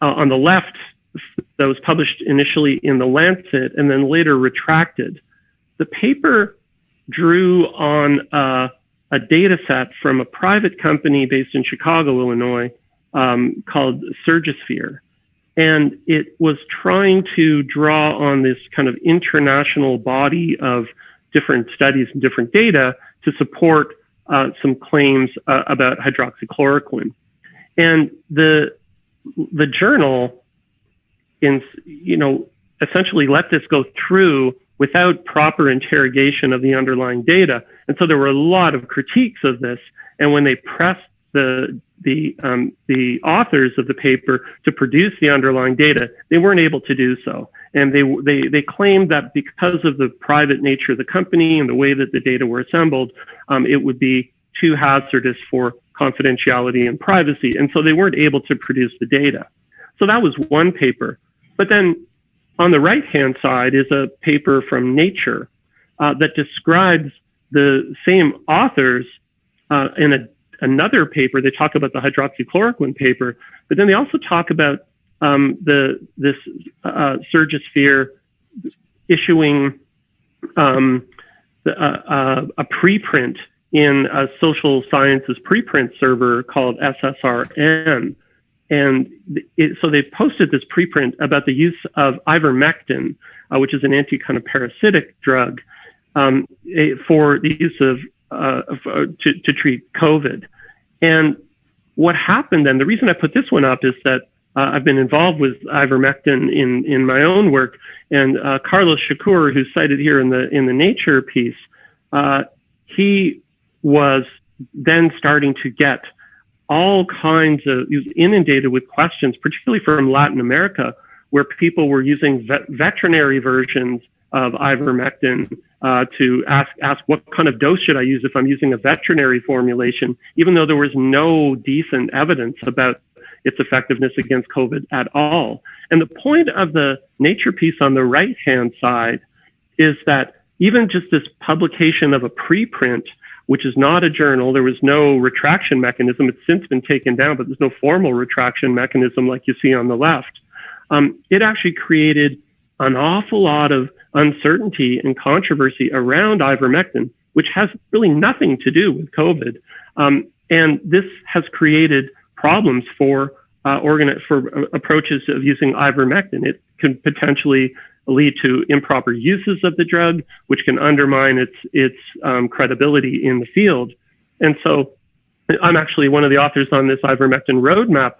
on the left that was published initially in The Lancet and then later retracted. The paper drew on a data set from a private company based in Chicago, Illinois, called Surgisphere. And it was trying to draw on this kind of international body of different studies and different data to support some claims about hydroxychloroquine. And the journal essentially let this go through without proper interrogation of the underlying data. And so there were a lot of critiques of this. And when they pressed the authors of the paper to produce the underlying data, they weren't able to do so. And they claimed that because of the private nature of the company and the way that the data were assembled, it would be too hazardous for confidentiality and privacy. And so they weren't able to produce the data. So that was one paper. But then on the right-hand side is a paper from Nature that describes the same authors in another paper. They talk about the hydroxychloroquine paper, but then they also talk about this Surgisphere issuing a preprint in a social sciences preprint server called SSRN. And so they posted this preprint about the use of ivermectin, which is an kind of parasitic drug, for the use of to treat COVID. And what happened then, the reason I put this one up is that I've been involved with ivermectin in my own work, and Carlos Shakur, who's cited here in the Nature piece, he was then starting to get all kinds of, he was inundated with questions, particularly from Latin America, where people were using veterinary versions of ivermectin to ask what kind of dose should I use if I'm using a veterinary formulation, even though there was no decent evidence about its effectiveness against COVID at all. And the point of the Nature piece on the right-hand side is that even just this publication of a preprint, which is not a journal, there was no retraction mechanism. It's since been taken down, but there's no formal retraction mechanism like you see on the left. It actually created an awful lot of uncertainty and controversy around ivermectin, which has really nothing to do with COVID. And this has created problems for approaches of using ivermectin. It can potentially lead to improper uses of the drug, which can undermine its credibility in the field. And so I'm actually one of the authors on this ivermectin roadmap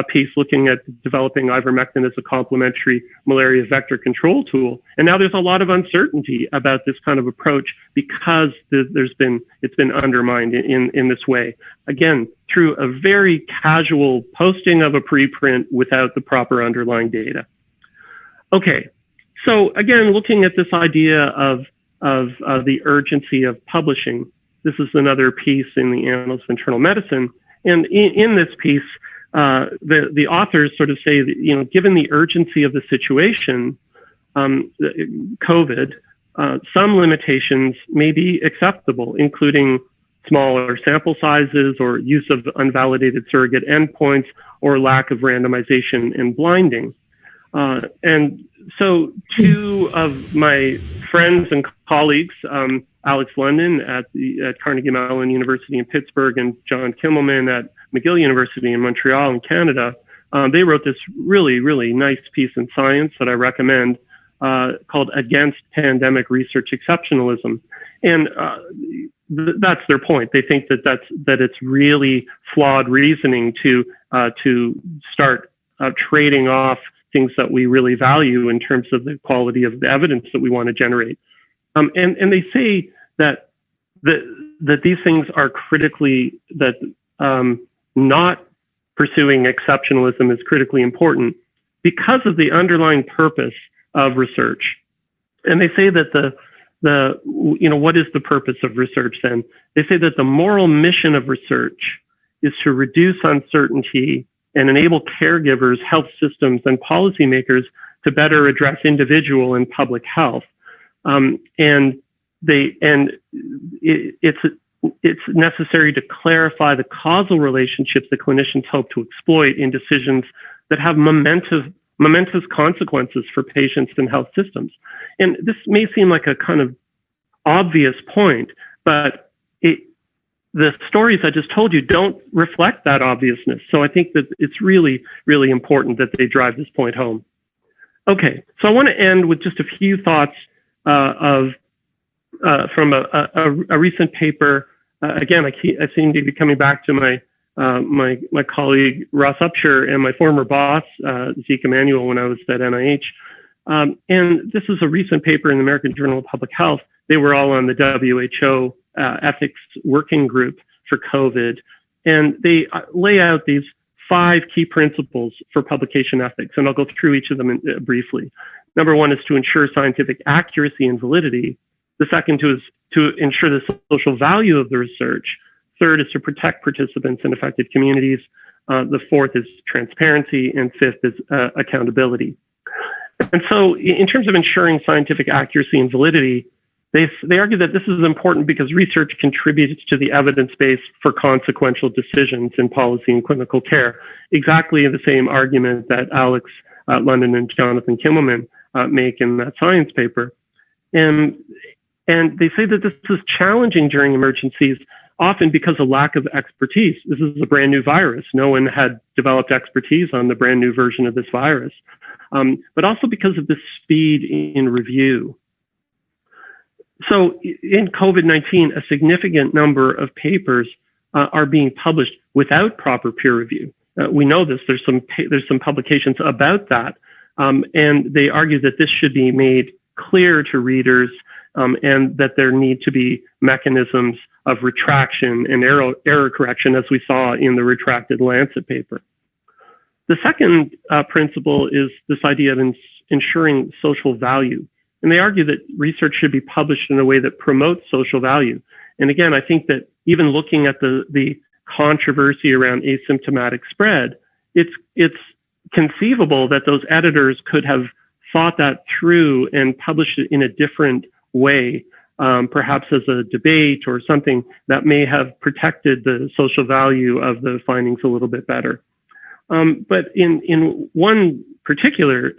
piece looking at developing ivermectin as a complementary malaria vector control tool. And now there's a lot of uncertainty about this kind of approach because it's been undermined in this way. Again, through a very casual posting of a preprint without the proper underlying data. Okay, so again, looking at this idea of the urgency of publishing, this is another piece in the Annals of Internal Medicine. And in this piece, the authors sort of say that, given the urgency of the situation, COVID, some limitations may be acceptable, including smaller sample sizes or use of unvalidated surrogate endpoints or lack of randomization and blinding. And so two of my friends and colleagues, Alex London at Carnegie Mellon University in Pittsburgh and John Kimmelman at McGill University in Montreal in Canada, they wrote this really, really nice piece in Science that I recommend called Against Pandemic Research Exceptionalism. And that's their point. They think that it's really flawed reasoning to start trading off things that we really value in terms of the quality of the evidence that we want to generate. And they say that these things are critically, that not pursuing exceptionalism is critically important because of the underlying purpose of research. And they say that what is the purpose of research then? They say that the moral mission of research is to reduce uncertainty and enable caregivers, health systems, and policymakers to better address individual and public health. It's necessary to clarify the causal relationships that clinicians hope to exploit in decisions that have momentous consequences for patients and health systems. And this may seem like a kind of obvious point, but the stories I just told you don't reflect that obviousness. So I think that it's really, really important that they drive this point home. Okay, so I want to end with just a few thoughts from a recent paper. Again, I seem to be coming back to my colleague Ross Upshur and my former boss Zeke Emanuel when I was at NIH. And this is a recent paper in the American Journal of Public Health. They were all on the WHO ethics working group for COVID, and they lay out these 5 key principles for publication ethics, and I'll go through each of them briefly. Number 1 is to ensure scientific accuracy and validity. The second is to ensure the social value of the research. Third is to protect participants and affected communities. The fourth is transparency, and fifth is accountability. And so in terms of ensuring scientific accuracy and validity, they argue that this is important because research contributes to the evidence base for consequential decisions in policy and clinical care. Exactly the same argument that Alex London and Jonathan Kimmelman make in that science paper. And they say that this is challenging during emergencies, often because of lack of expertise. This is a brand new virus. No one had developed expertise on the brand new version of this virus, but also because of the speed in review. So in COVID-19, a significant number of papers are being published without proper peer review. We know this. There's some publications about that, and they argue that this should be made clear to readers, and that there need to be mechanisms of retraction and error correction, as we saw in the retracted Lancet paper. The second principle is this idea of ensuring social value. And they argue that research should be published in a way that promotes social value. And again, I think that even looking at the controversy around asymptomatic spread, it's conceivable that those editors could have thought that through and published it in a different way, perhaps as a debate or something that may have protected the social value of the findings a little bit better. But in one particular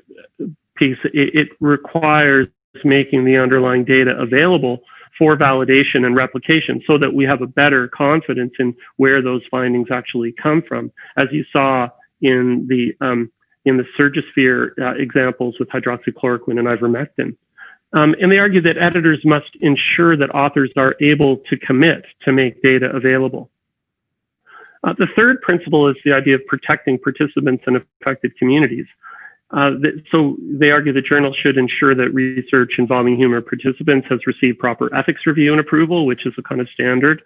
piece, it requires making the underlying data available for validation and replication so that we have a better confidence in where those findings actually come from, as you saw in the Surgisphere examples with hydroxychloroquine and ivermectin. And they argue that editors must ensure that authors are able to commit to make data available. The third principle is the idea of protecting participants and affected communities. So they argue that journals should ensure that research involving human participants has received proper ethics review and approval, which is a kind of standard.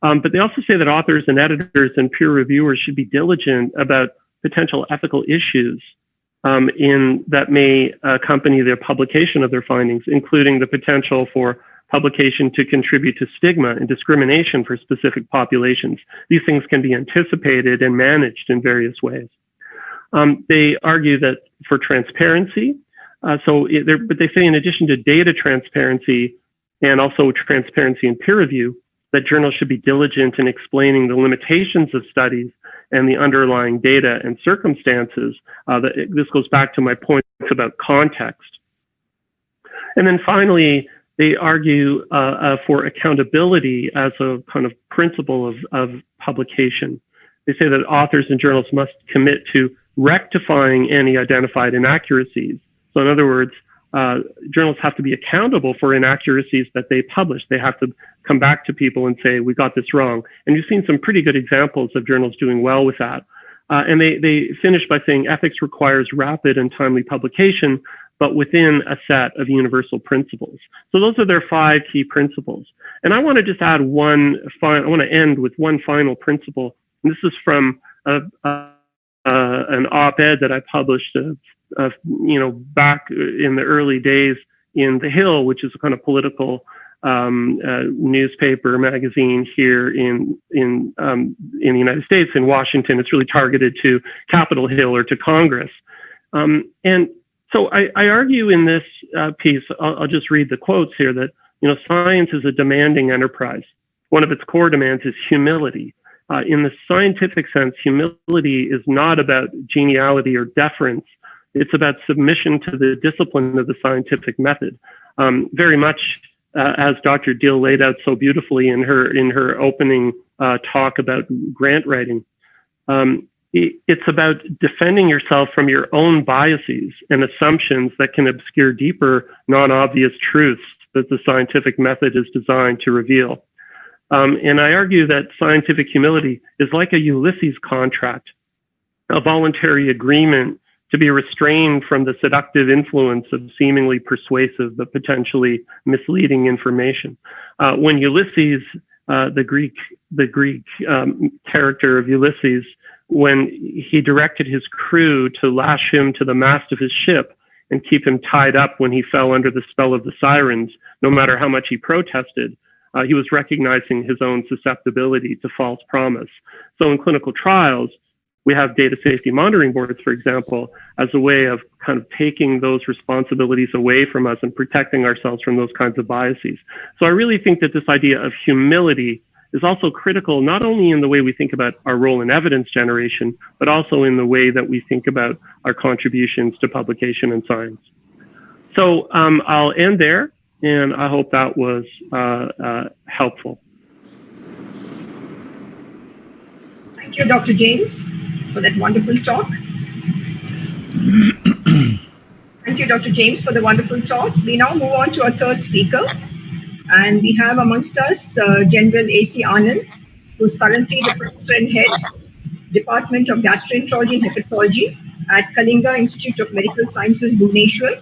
But they also say that authors and editors and peer reviewers should be diligent about potential ethical issues that may accompany their publication of their findings, including the potential for publication to contribute to stigma and discrimination for specific populations. These things can be anticipated and managed in various ways. They argue that for transparency, but they say in addition to data transparency and also transparency in peer review, that journals should be diligent in explaining the limitations of studies and the underlying data and circumstances. This goes back to my points about context. And then finally, they argue for accountability as a kind of principle of publication. They say that authors and journals must commit to rectifying any identified inaccuracies. So in other words, journals have to be accountable for inaccuracies that they publish. They have to come back to people and say, we got this wrong. And you've seen some pretty good examples of journals doing well with that. And they finish by saying ethics requires rapid and timely publication, but within a set of universal principles. So those are their 5 key principles. And I want to just add I want to end with one final principle. And this is from an op-ed that I published back in the early days in The Hill, which is a kind of political newspaper magazine here in the United States, in Washington. It's really targeted to Capitol Hill or to Congress. And so I argue in this piece, I'll just read the quotes here, that science is a demanding enterprise. One of its core demands is humility. In the scientific sense, humility is not about geniality or deference. It's about submission to the discipline of the scientific method. Very much as Dr. Deal laid out so beautifully in her opening talk about grant writing. It's about defending yourself from your own biases and assumptions that can obscure deeper, non-obvious truths that the scientific method is designed to reveal. And I argue that scientific humility is like a Ulysses contract, a voluntary agreement to be restrained from the seductive influence of seemingly persuasive but potentially misleading information. When Ulysses, the Greek character of Ulysses, when he directed his crew to lash him to the mast of his ship and keep him tied up when he fell under the spell of the sirens, no matter how much he protested, he was recognizing his own susceptibility to false promise. So in clinical trials, we have data safety monitoring boards, for example, as a way of kind of taking those responsibilities away from us and protecting ourselves from those kinds of biases. So I really think that this idea of humility is also critical, not only in the way we think about our role in evidence generation, but also in the way that we think about our contributions to publication and science. So I'll end there, and I hope that was helpful. Thank you, Dr. James, for that wonderful talk. Thank you, Dr. James, for the wonderful talk. We now move on to our third speaker. And we have amongst us General A.C. Anand, who's currently the Professor and Head, Department of Gastroenterology and Hepatology at Kalinga Institute of Medical Sciences, Bhubaneswar.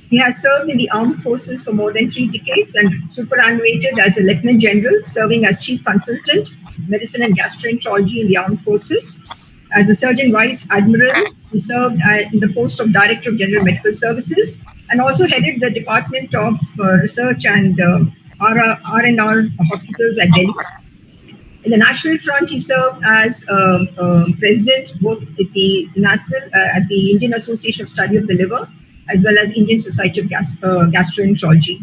He has served in the armed forces for more than 3 decades and superannuated as a Lieutenant General, serving as Chief Consultant, Medicine and Gastroenterology in the armed forces. As a Surgeon Vice Admiral, he served in the post of Director of General Medical Services and also headed the Department of Research and R&R hospitals at Delhi. In the national front, he served as president both at the at the Indian Association of Study of the Liver, as well as Indian Society of Gastroenterology.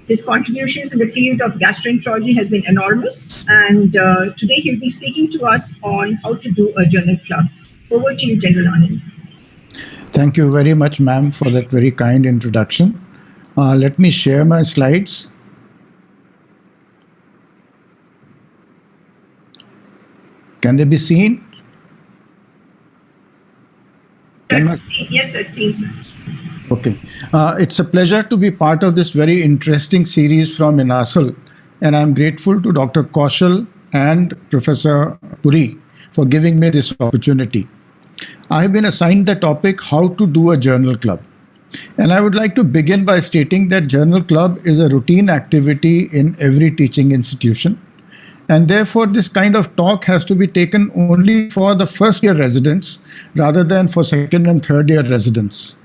His contributions in the field of gastroenterology has been enormous, and today he'll be speaking to us on how to do a journal club. Over to you, General Anand. Thank you very much, ma'am, for that very kind introduction. Let me share my slides. Can they be seen? Yes, it seems. Okay. It's a pleasure to be part of this very interesting series from INASL, and I'm grateful to Dr. Kaushal and Professor Puri for giving me this opportunity. I have been assigned the topic, how to do a journal club. And I would like to begin by stating that journal club is a routine activity in every teaching institution. And therefore, this kind of talk has to be taken only for the first year residents rather than for second and third year residents.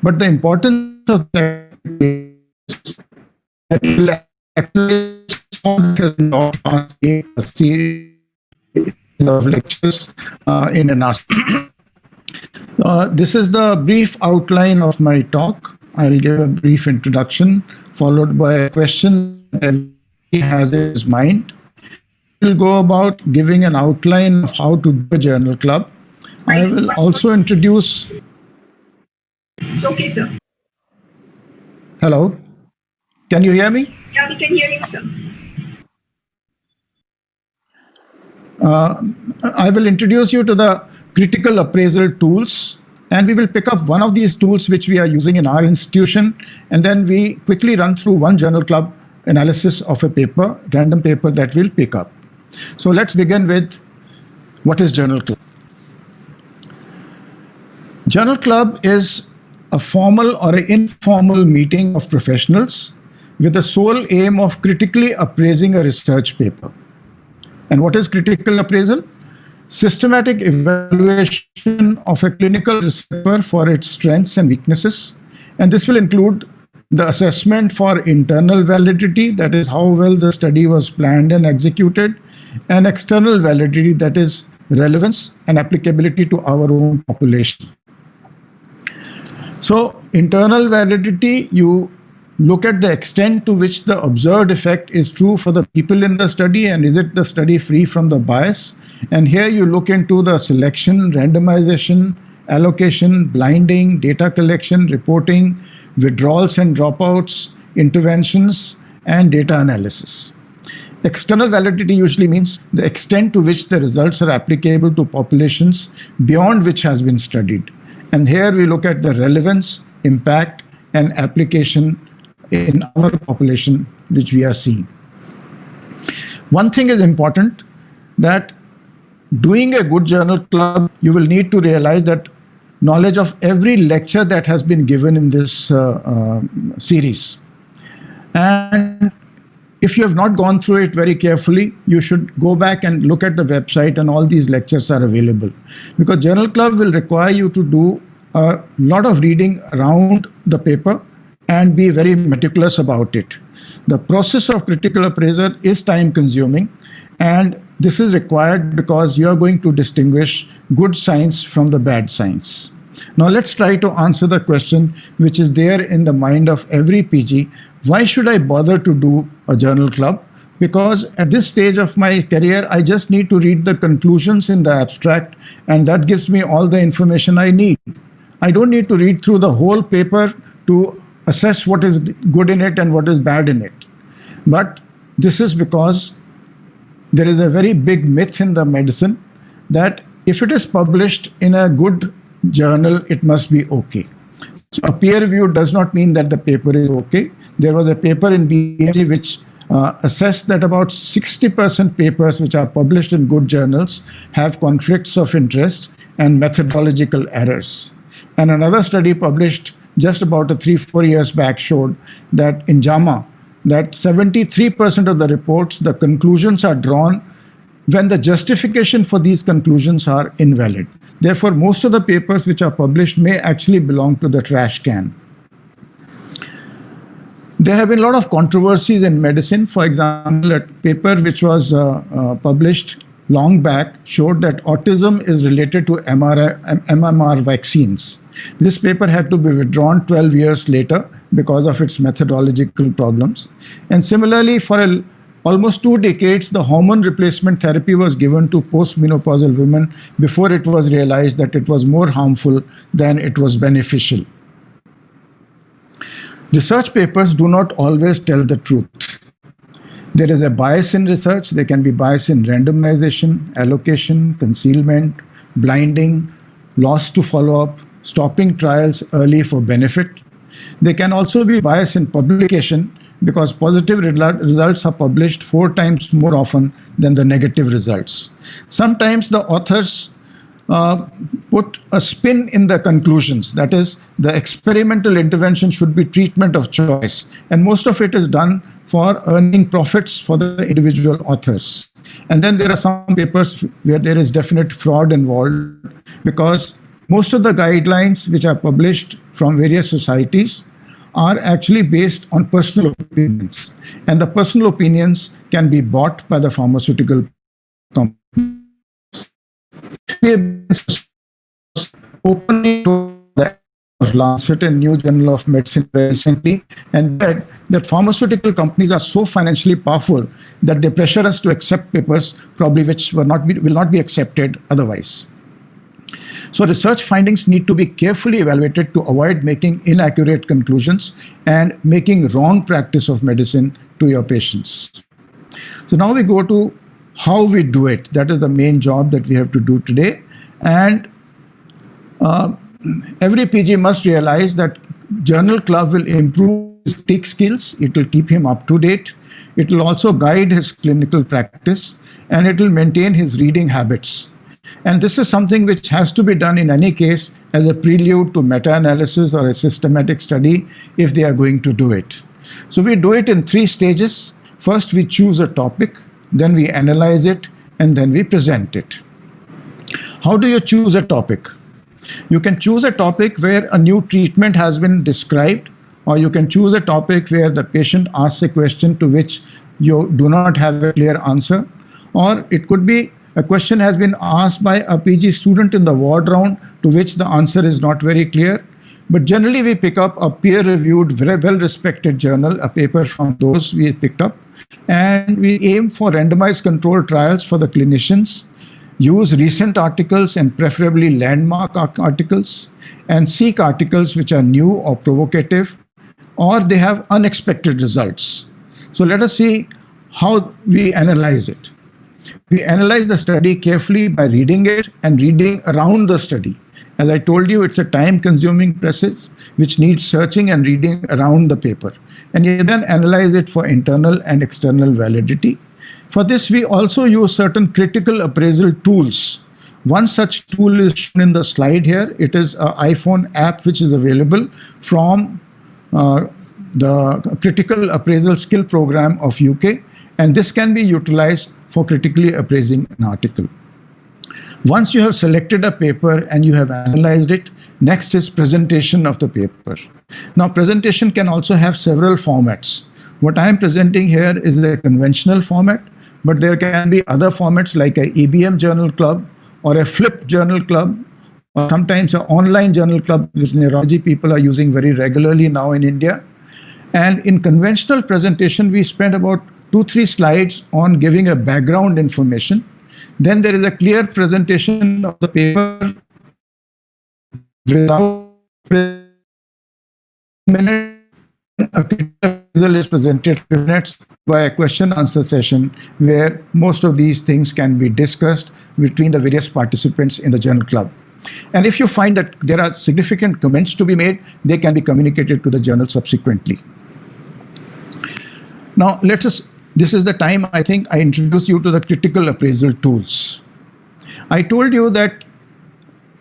But the importance of that is that you will not a series of lectures in INASL. This is the brief outline of my talk. I'll give a brief introduction, followed by a question that he has in his mind. We'll go about giving an outline of how to do a journal club. I will also introduce... It's okay, sir. Hello? Can you hear me? Yeah, we can hear you, sir. I will introduce you to the critical appraisal tools, and we will pick up one of these tools which we are using in our institution, and then we quickly run through one journal club analysis of a paper, random paper that we'll pick up. So let's begin with what is journal club. Journal club is a formal or an informal meeting of professionals with the sole aim of critically appraising a research paper. And what is critical appraisal? Systematic evaluation of a clinical research paper for its strengths and weaknesses. And this will include the assessment for internal validity, that is how well the study was planned and executed, and external validity, that is relevance and applicability to our own population. So internal validity, you look at the extent to which the observed effect is true for the people in the study, and is it the study free from the bias? And here you look into the selection, randomization, allocation, blinding, data collection, reporting, withdrawals and dropouts, interventions, and data analysis. External validity usually means the extent to which the results are applicable to populations beyond which has been studied. And here we look at the relevance, impact, and application in our population which we are seeing. One thing is important, that doing a good journal club, you will need to realize that knowledge of every lecture that has been given in this series. And if you have not gone through it very carefully, you should go back and look at the website, and all these lectures are available. Because journal club will require you to do a lot of reading around the paper and be very meticulous about it. The process of critical appraisal is time consuming, and this is required because you are going to distinguish good science from the bad science. Now let's try to answer the question which is there in the mind of every PG. Why should I bother to do a journal club? Because at this stage of my career, I just need to read the conclusions in the abstract, and that gives me all the information I need. I don't need to read through the whole paper to assess what is good in it and what is bad in it. But this is because there is a very big myth in the medicine that if it is published in a good journal, it must be okay. So a peer review does not mean that the paper is okay. There was a paper in BMG which assessed that about 60% papers which are published in good journals have conflicts of interest and methodological errors. And another study published just about 3-4 years back showed that in JAMA, that 73% of the reports, the conclusions are drawn when the justification for these conclusions are invalid. Therefore, most of the papers which are published may actually belong to the trash can. There have been a lot of controversies in medicine. For example, a paper which was published long back showed that autism is related to MMR vaccines. This paper had to be withdrawn 12 years later because of its methodological problems. And similarly, for almost 2 decades, the hormone replacement therapy was given to postmenopausal women before it was realized that it was more harmful than it was beneficial. Research papers do not always tell the truth. There is a bias in research. There can be bias in randomization, allocation, concealment, blinding, loss to follow-up, stopping trials early for benefit. There can also be bias in publication because positive results are published 4 times more often than the negative results. Sometimes the authors put a spin in the conclusions. That is, the experimental intervention should be treatment of choice. And most of it is done for earning profits for the individual authors. And then there are some papers where there is definite fraud involved because most of the guidelines which are published from various societies are actually based on personal opinions. And the personal opinions can be bought by the pharmaceutical companies. Openly to the Lancet and New Journal of Medicine recently, and that pharmaceutical companies are so financially powerful that they pressure us to accept papers probably which will not be accepted otherwise. So research findings need to be carefully evaluated to avoid making inaccurate conclusions and making wrong practice of medicine to your patients. So now we go to how we do it. That is the main job that we have to do today. And every PG must realize that journal club will improve his critique skills. It will keep him up to date. It will also guide his clinical practice, and it will maintain his reading habits. And this is something which has to be done in any case as a prelude to meta-analysis or a systematic study if they are going to do it. So we do it in 3 stages. First, we choose a topic, then we analyze it, and then we present it. How do you choose a topic? You can choose a topic where a new treatment has been described, or you can choose a topic where the patient asks a question to which you do not have a clear answer, or it could be a question has been asked by a PG student in the ward round to which the answer is not very clear. But generally we pick up a peer-reviewed, very well-respected journal, a paper from those we picked up, and we aim for randomized controlled trials for the clinicians, use recent articles and preferably landmark articles, and seek articles which are new or provocative, or they have unexpected results. So let us see how we analyze it. We analyze the study carefully by reading it and reading around the study. As I told you, it's a time-consuming process which needs searching and reading around the paper. And you then analyze it for internal and external validity. For this, we also use certain critical appraisal tools. One such tool is shown in the slide here. It is an iPhone app which is available from the Critical Appraisal Skill Program of UK. And this can be utilized for critically appraising an article. Once you have selected a paper and you have analyzed it, next is presentation of the paper. Now, presentation can also have several formats. What I am presenting here is a conventional format, but there can be other formats like a EBM journal club or a flip journal club, or sometimes an online journal club, which neurology people are using very regularly now in India. And in conventional presentation, we spend about 2-3 slides on giving a background information. Then there is a clear presentation of the paper without minute. A critical is presented 5 minutes by a question answer session where most of these things can be discussed between the various participants in the journal club. And if you find that there are significant comments to be made, they can be communicated to the journal subsequently. Now, this is the time I think I introduce you to the critical appraisal tools. I told you that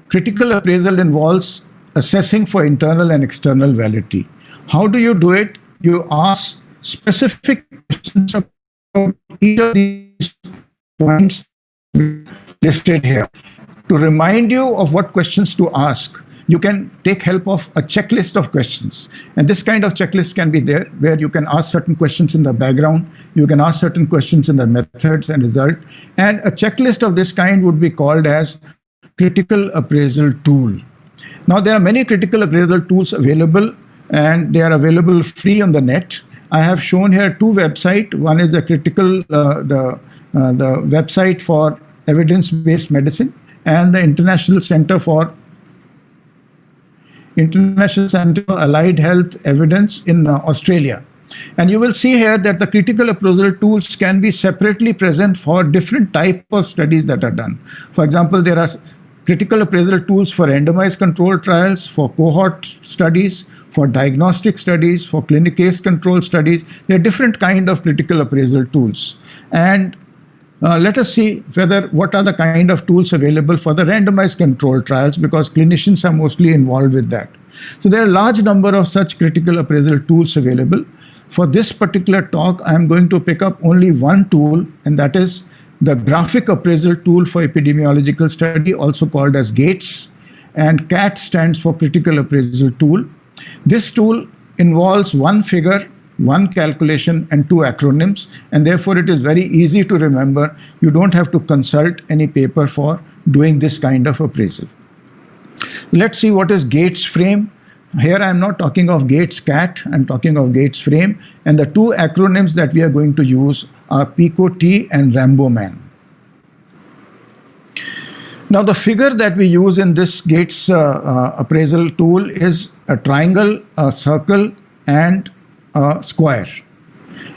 critical appraisal involves assessing for internal and external validity. How do you do it? You ask specific questions about each of these points listed here. To remind you of what questions to ask, you can take help of a checklist of questions. And this kind of checklist can be there, where you can ask certain questions in the background, you can ask certain questions in the methods and result. And a checklist of this kind would be called as critical appraisal tool. Now, there are many critical appraisal tools available, and they are available free on the net. I have shown here 2 websites. One is the the website for evidence-based medicine, and the International Center for Allied Health Evidence in Australia. And you will see here that the critical appraisal tools can be separately present for different type of studies that are done. For example, there are critical appraisal tools for randomized controlled trials, for cohort studies, for diagnostic studies, for clinical case control studies. There are different kind of critical appraisal tools. And let us see what are the kind of tools available for the randomized controlled trials, because clinicians are mostly involved with that. So there are a large number of such critical appraisal tools available. For this particular talk, I am going to pick up only one tool, and that is the graphic appraisal tool for epidemiological study, also called as GATES, and CAT stands for critical appraisal tool. This tool involves one figure, one calculation, and 2 acronyms, and therefore it is very easy to remember. You don't have to consult any paper for doing this kind of appraisal. Let's see what is GATES frame. Here I am not talking of GATES CAT, I'm talking of GATES frame, and the 2 acronyms that we are going to use are PICO-T and Rambo-Man. Now, the figure that we use in this GATES appraisal tool is a triangle, a circle, and a square.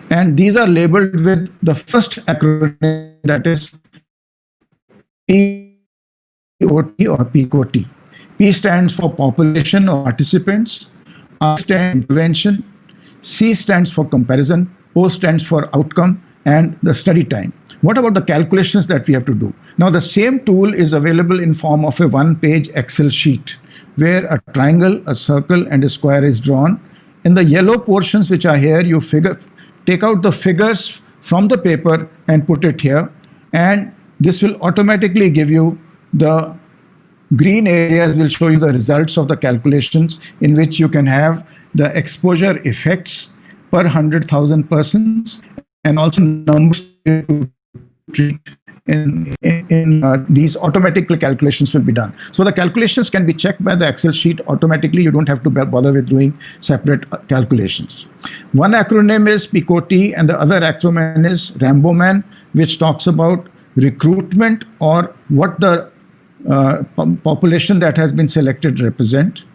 And these are labeled with the first acronym, that is POT or PICO-T. P stands for population or participants, R stands for intervention, C stands for comparison, O stands for outcome, and the study time. What about the calculations that we have to do? Now, the same tool is available in form of a 1-page Excel sheet, where a triangle, a circle, and a square is drawn. In the yellow portions which are here, you take out the figures from the paper and put it here, and this will automatically give you the green areas will show you the results of the calculations, in which you can have the exposure effects per 100,000 persons, and also numbers to treat. In these automatic calculations will be done. So the calculations can be checked by the Excel sheet automatically. You don't have to bother with doing separate calculations. One acronym is PICO-T, and the other acronym is Rambo-Man, which talks about recruitment or what the population that has been selected represent.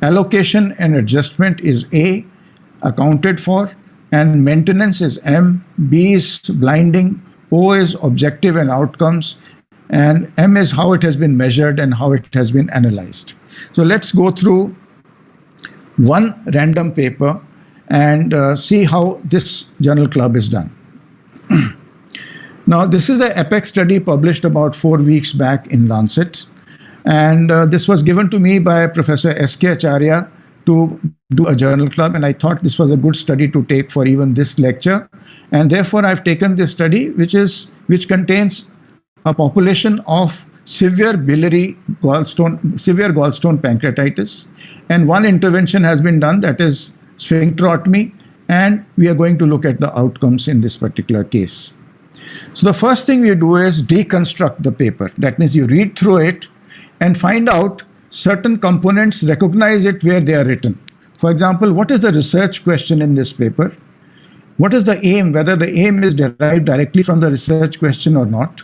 Allocation and adjustment is A, accounted for, and maintenance is M, B is blinding, O is objective and outcomes, and M is how it has been measured and how it has been analyzed. So let's go through one random paper and see how this journal club is done. Now, this is an EPEX study published about 4 weeks back in Lancet. And this was given to me by Professor S.K. Acharya to do a journal club. And I thought this was a good study to take for even this lecture. And therefore, I've taken this study, which contains a population of severe gallstone pancreatitis. And one intervention has been done, that is sphincterotomy. And we are going to look at the outcomes in this particular case. So the first thing we do is deconstruct the paper. That means you read through it and find out certain components, recognize it where they are written. For example, what is the research question in this paper? What is the aim, whether the aim is derived directly from the research question or not?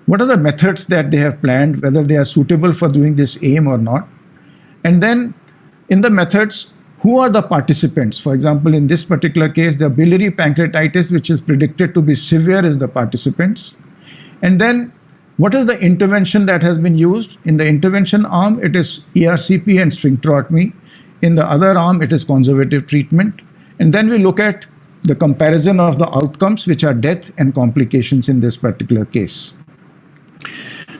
What are the methods that they have planned, whether they are suitable for doing this aim or not? And then in the methods, who are the participants? For example, in this particular case, the biliary pancreatitis, which is predicted to be severe, is the participants. And then what is the intervention that has been used? In the intervention arm, it is ERCP and sphincterotomy. In the other arm, it is conservative treatment. And then we look at the comparison of the outcomes, which are death and complications in this particular case.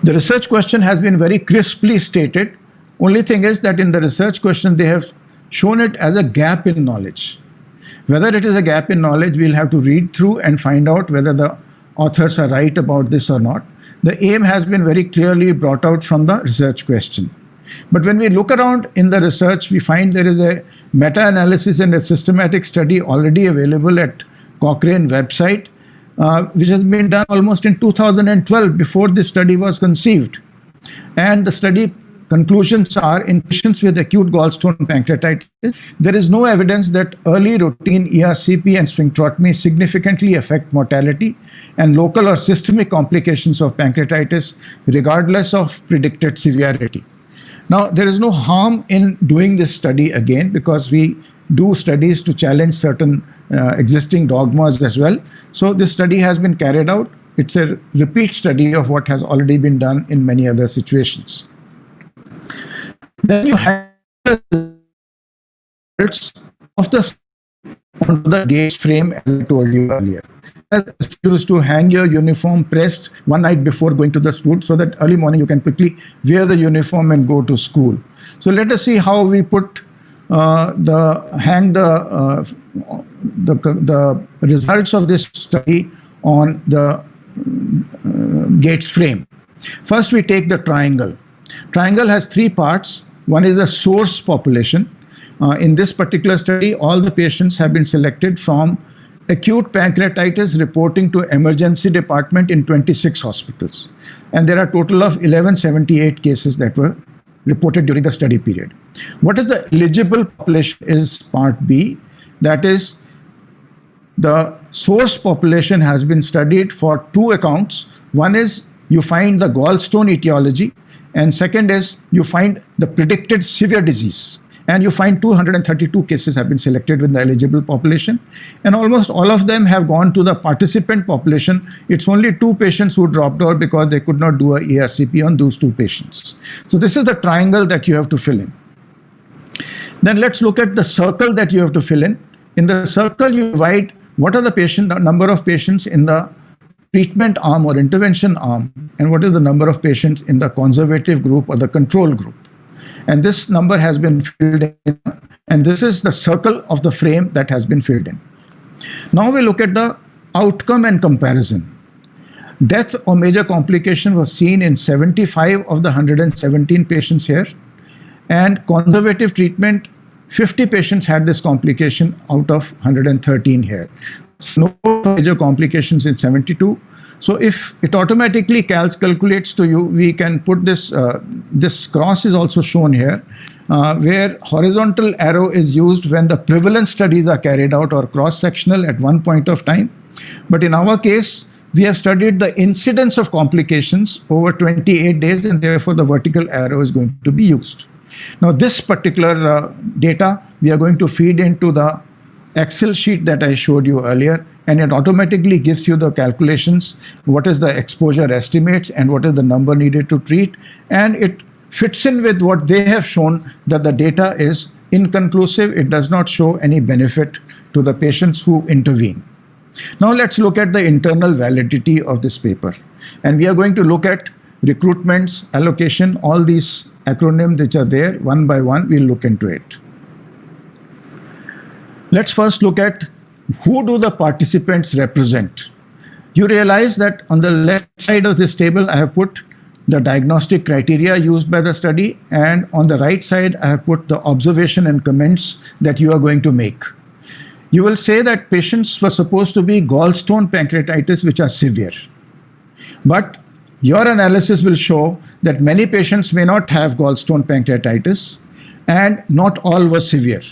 The research question has been very crisply stated. Only thing is that in the research question, they have shown it as a gap in knowledge. Whether it is a gap in knowledge, we'll have to read through and find out whether the authors are right about this or not. The aim has been very clearly brought out from the research question. But when we look around in the research, we find there is a meta-analysis and a systematic study already available at Cochrane website, which has been done almost in 2012, before this study was conceived. And the study conclusions are, in patients with acute gallstone pancreatitis, there is no evidence that early routine ERCP and sphincterotomy significantly affect mortality and local or systemic complications of pancreatitis, regardless of predicted severity. Now, there is no harm in doing this study again, because we do studies to challenge certain existing dogmas as well. So this study has been carried out. It's a repeat study of what has already been done in many other situations. Then you have the results of the gauge frame, as I told you earlier. Used to hang your uniform pressed one night before going to the school, so that early morning you can quickly wear the uniform and go to school. So let us see how we put the results of this study on the Gates frame. First, we take the triangle. Triangle has three parts. One is the source population. In this particular study, all the patients have been selected from acute pancreatitis reporting to emergency department in 26 hospitals. And there are a total of 1178 cases that were reported during the study period. What is the eligible population is part B. That is, the source population has been studied for two accounts. One is you find the gallstone etiology, and second is you find the predicted severe disease. And you find 232 cases have been selected with the eligible population. And almost all of them have gone to the participant population. It's only 2 patients who dropped out because they could not do a ERCP on those 2 patients. So this is the triangle that you have to fill in. Then let's look at the circle that you have to fill in. In the circle, you divide what are the number of patients in the treatment arm or intervention arm, and what is the number of patients in the conservative group or the control group. And this number has been filled in, and this is the circle of the frame that has been filled in. Now we look at the outcome and comparison. Death or major complication was seen in 75 of the 117 patients here, and conservative treatment, 50 patients had this complication out of 113 here. So no major complications in 72. So if it automatically calculates to you, we can put this, this cross is also shown here, where horizontal arrow is used when the prevalence studies are carried out or cross-sectional at one point of time. But in our case, we have studied the incidence of complications over 28 days, and therefore the vertical arrow is going to be used. Now this particular data, we are going to feed into the Excel sheet that I showed you earlier, and it automatically gives you the calculations, what is the exposure estimates and what is the number needed to treat, and it fits in with what they have shown, that the data is inconclusive. It does not show any benefit to the patients who intervene. Now let's look at the internal validity of this paper, and we are going to look at recruitments, allocation, all these acronyms which are there one by one. We'll look into it. Let's first look at who do the participants represent. You realize that on the left side of this table, I have put the diagnostic criteria used by the study, and on the right side, I have put the observation and comments that you are going to make. you will say that patients were supposed to be gallstone pancreatitis, which are severe. But your analysis will show that many patients may not have gallstone pancreatitis, and not all were severe.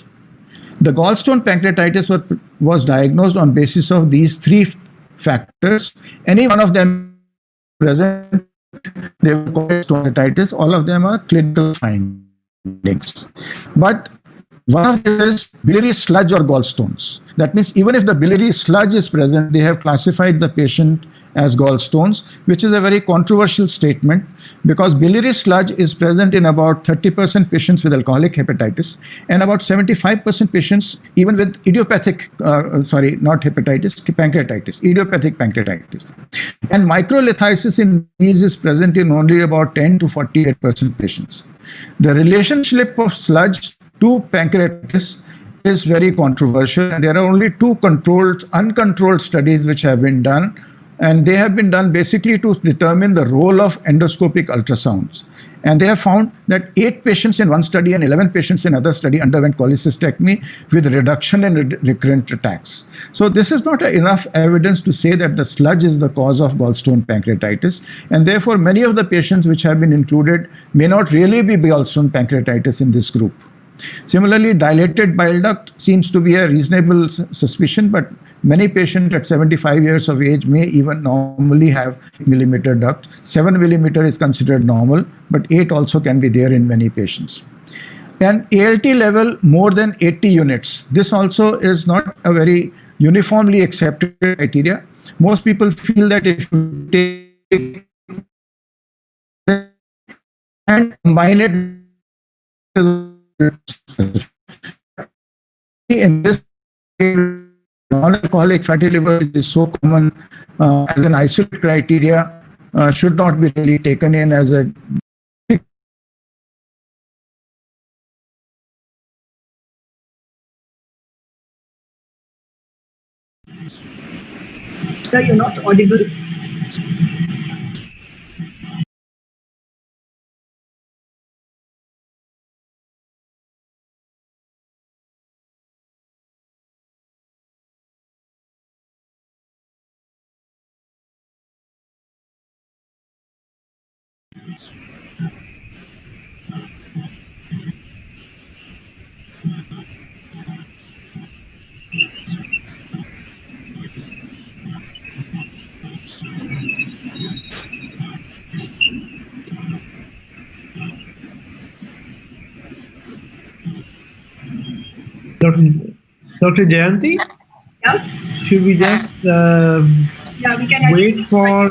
The gallstone pancreatitis was diagnosed on basis of these three factors. Any one of them present, they were called pancreatitis. All of them are clinical findings. But one of them is biliary sludge or gallstones. That means even if the biliary sludge is present, they have classified the patient as gallstones, which is a very controversial statement because biliary sludge is present in about 30% patients with alcoholic hepatitis and about 75% patients even with idiopathic, not hepatitis, pancreatitis, idiopathic pancreatitis. And microlithiasis in these is present in only about 10 to 48% patients. The relationship of sludge to pancreatitis is very controversial, and there are only two uncontrolled studies which have been done, and they have been done basically to determine the role of endoscopic ultrasounds. And they have found that 8 patients in one study and 11 patients in another study underwent cholecystectomy with reduction in recurrent attacks. So this is not enough evidence to say that the sludge is the cause of gallstone pancreatitis, and therefore many of the patients which have been included may not really be gallstone pancreatitis in this group. Similarly, dilated bile duct seems to be a reasonable suspicion, but many patients at 75 years of age may even normally have millimeter duct. 7 millimeter is considered normal, but 8 also can be there in many patients. And ALT level more than 80 units. This also is not a very uniformly accepted criteria. Most people feel that if you take and combine it in this non-alcoholic fatty liver, which is so common as an isolated criteria, should not be really taken in as a Sir, you're not audible. Dr. Jayanti, Yeah, should we just yeah, we can wait for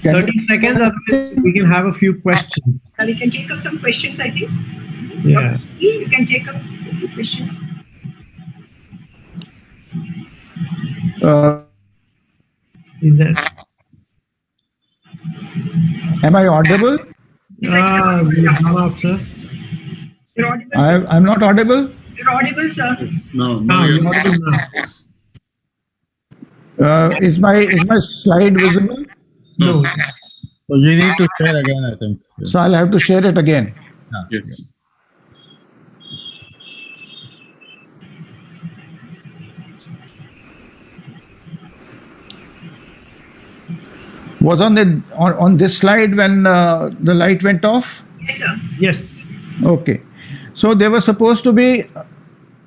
30 seconds? Otherwise, we can have a few questions. We can take up some questions, I think. Yeah. You can take up a few questions. Is that? Am I audible? We've gone out, sir. You're audible, sir. I'm not audible? You're audible, sir. No, You're audible now. Is my slide visible? No. So you need to share again, I think. So I'll have to share it again. Yes. Was on this slide when the light went off? Yes, sir. Yes. Okay. So there was supposed to be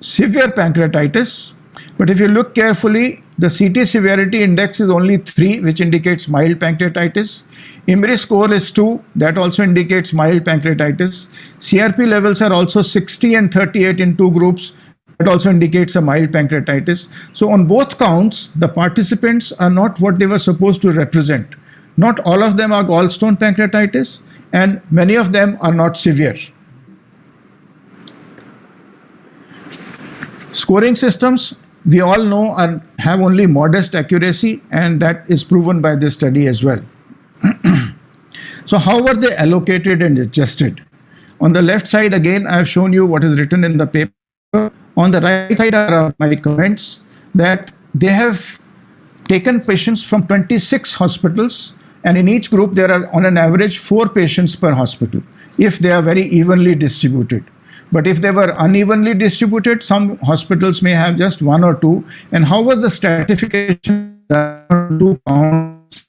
severe pancreatitis, but if you look carefully, the CT severity index is only 3, which indicates mild pancreatitis. IMRI score is 2, that also indicates mild pancreatitis. CRP levels are also 60 and 38 in 2 groups. That also indicates a mild pancreatitis. So on both counts, the participants are not what they were supposed to represent. Not all of them are gallstone pancreatitis, and many of them are not severe. Scoring systems, we all know, have only modest accuracy, and that is proven by this study as well. So how were they allocated and adjusted? On the left side, again, I have shown you what is written in the paper. On the right side are my comments that they have taken patients from 26 hospitals, and in each group there are on an average 4 patients per hospital if they are very evenly distributed. But if they were unevenly distributed, some hospitals may have just 1 or 2. And how was the stratification done? 2 counts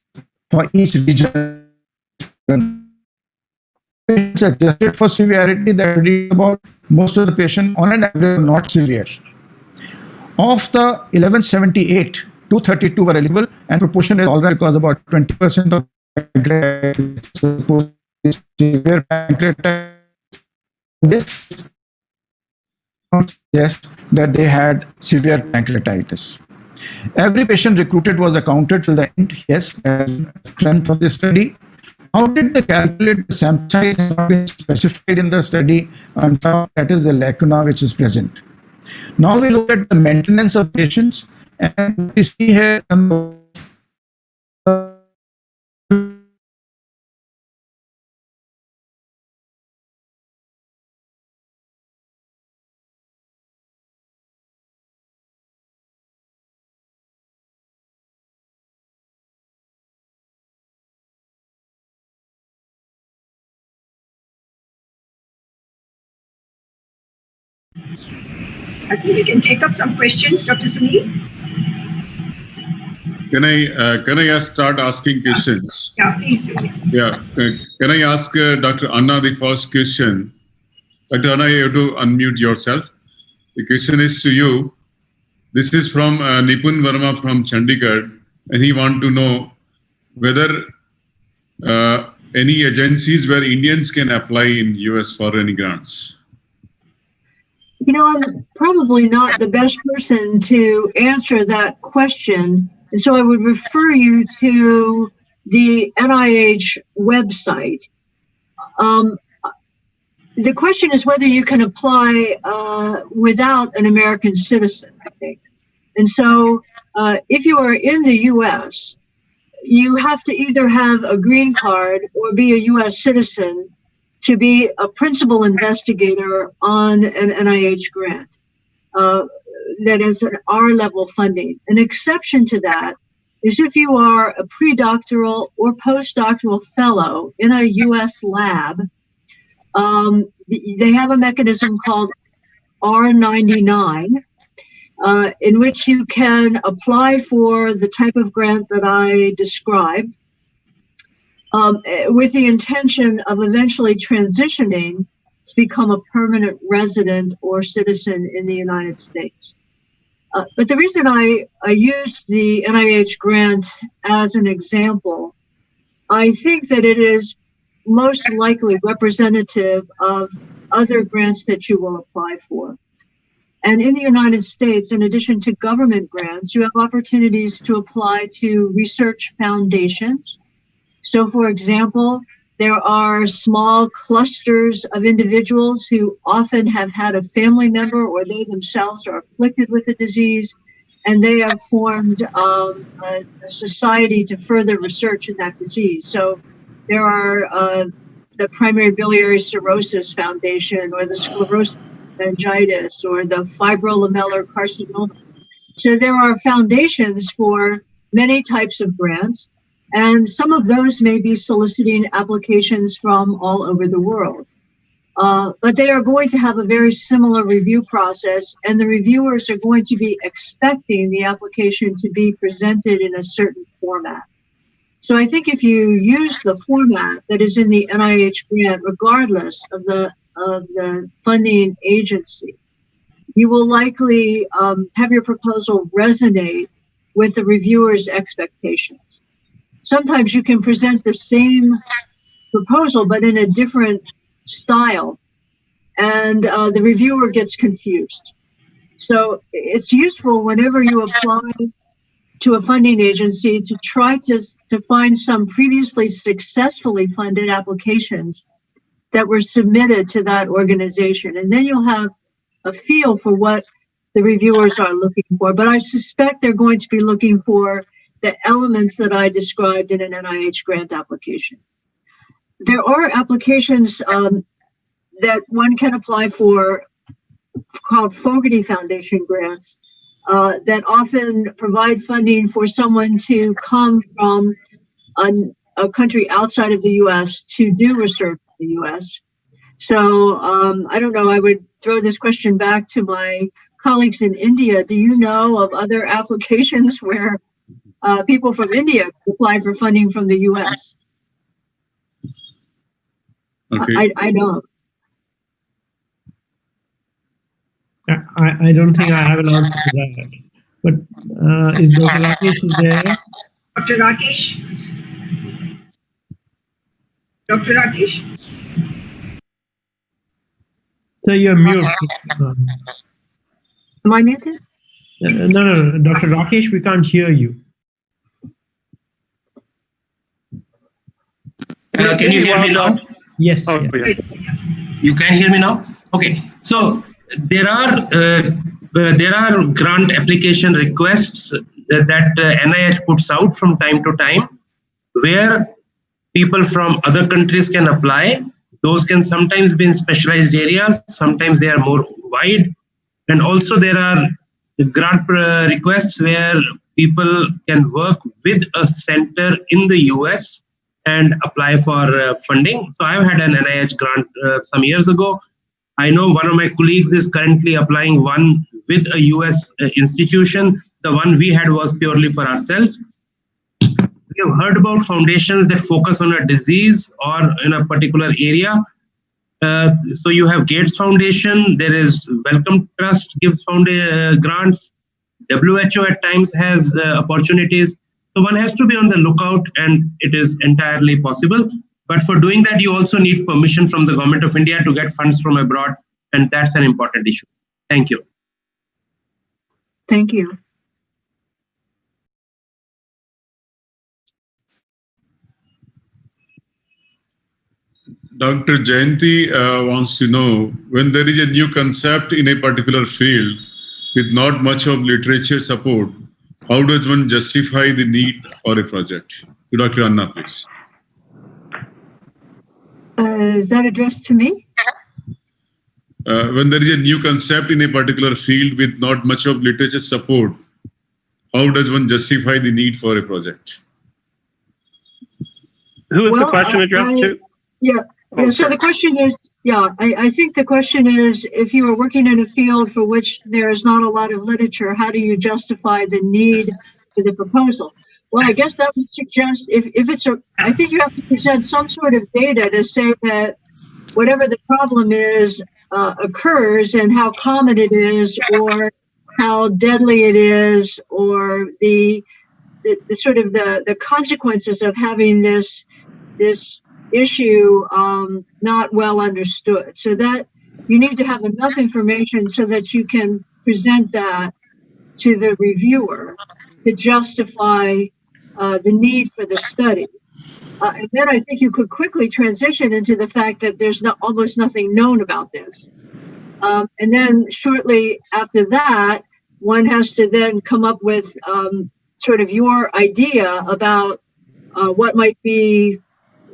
for each region? It's adjusted for severity that we read about. Most of the patients on an average are not severe. Of the 1178, 232 were eligible, and proportion is all right because about 20% of severe pancreatitis. This suggests that they had severe pancreatitis. Every patient recruited was accounted till the end. Yes, strength of the study. How did they calculate the sample size has not been specified in the study, and that is a lacuna which is present. Now we look at the maintenance of patients, and we see here I think we can take up some questions, Dr. Sunil. Can I start asking questions? Yeah, please do. Yeah. Can I ask Dr. Anna the first question? Dr. Anna, you have to unmute yourself. The question is to you. This is from Nipun Verma from Chandigarh, and he wants to know whether any agencies where Indians can apply in US for any grants. You know, I'm probably not the best person to answer that question. And so I would refer you to the NIH website. The question is whether you can apply without an American citizen, I think. And so if you are in the U.S., you have to either have a green card or be a U.S. citizen to be a principal investigator on an NIH grant that is an R-level funding. An exception to that is if you are a pre-doctoral or postdoctoral fellow in a U.S. lab. They have a mechanism called R99, in which you can apply for the type of grant that I described, with the intention of eventually transitioning to become a permanent resident or citizen in the United States. But the reason I used the NIH grant as an example, I think that it is most likely representative of other grants that you will apply for. And in the United States, in addition to government grants, you have opportunities to apply to research foundations. So, for example, there are small clusters of individuals who often have had a family member or they themselves are afflicted with the disease, and they have formed a society to further research in that disease. So there are the Primary Biliary Cirrhosis Foundation or the Sclerosis Meningitis or the Fibrolamellar Carcinoma. So there are foundations for many types of grants. And some of those may be soliciting applications from all over the world. But they are going to have a very similar review process, and the reviewers are going to be expecting the application to be presented in a certain format. So I think if you use the format that is in the NIH grant, regardless of the funding agency, you will likely have your proposal resonate with the reviewer's expectations. Sometimes you can present the same proposal, but in a different style, and the reviewer gets confused. So it's useful whenever you apply to a funding agency to try to find some previously successfully funded applications that were submitted to that organization. And then you'll have a feel for what the reviewers are looking for. But I suspect they're going to be looking for the elements that I described in an NIH grant application. There are applications that one can apply for called Fogarty Foundation grants that often provide funding for someone to come from a country outside of the U.S. to do research in the U.S. So I don't know, I would throw this question back to my colleagues in India. Do you know of other applications where people from India apply for funding from the US? Okay. I don't. I don't think I have an answer to that. But is Dr. Rakesh is there? Dr. Rakesh? Dr. Rakesh? So you're mute. Am I muted? No, Dr. Rakesh, we can't hear you. Can you hear me now? Yes. Oh, Yeah. yeah. You can hear me now? Okay. So there are grant application requests that NIH puts out from time to time, where people from other countries can apply. Those can sometimes be in specialized areas, sometimes they are more wide. And also there are grant requests where people can work with a center in the US and apply for funding. So I've had an NIH grant some years ago. I know one of my colleagues is currently applying one with a US institution. The one we had was purely for ourselves. We have heard about foundations that focus on a disease or in a particular area. So you have Gates Foundation, there is Wellcome Trust gives grants. WHO at times has opportunities. So one has to be on the lookout, and it is entirely possible. But for doing that, you also need permission from the Government of India to get funds from abroad, and that's an important issue. Thank you. Thank you. Dr. Jayanti wants to know, when there is a new concept in a particular field with not much of literature support, how does one justify the need for a project? To Dr. Anna, please. Is that addressed to me? When there is a new concept in a particular field with not much of literature support, how does one justify the need for a project? Who is the question addressed to? Yeah. Oh, so the question is, I think the question is, if you are working in a field for which there is not a lot of literature, how do you justify the need for the proposal? Well, I guess that would suggest I think you have to present some sort of data to say that whatever the problem is occurs and how common it is, or how deadly it is, or the sort of the consequences of having this issue not well understood. So that you need to have enough information so that you can present that to the reviewer to justify the need for the study. And then I think you could quickly transition into the fact that there's almost nothing known about this. And then shortly after that, one has to then come up with sort of your idea about what might be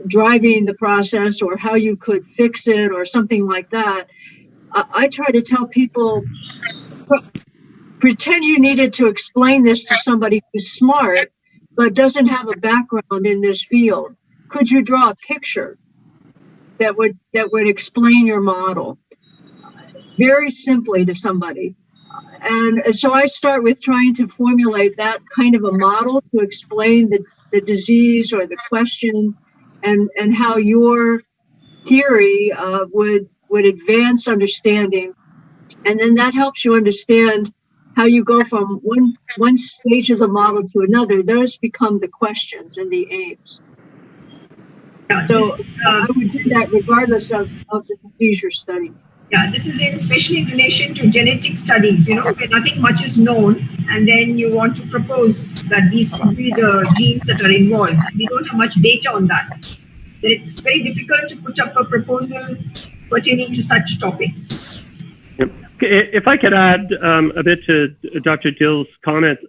driving the process, or how you could fix it, or something like that. I try to tell people, pretend you needed to explain this to somebody who's smart but doesn't have a background in this field. Could you draw a picture that would explain your model very simply to somebody? And so I start with trying to formulate that kind of a model to explain the disease or the question, and how your theory would advance understanding. And then that helps you understand how you go from one stage of the model to another. Those become the questions and the aims. So I would do that regardless of the disease you're studying. Yeah, this is especially in relation to genetic studies, where nothing much is known, and then you want to propose that these could be the genes that are involved. We don't have much data on that. It's very difficult to put up a proposal pertaining to such topics. Yep. If I could add a bit to Dr. Dill's comment,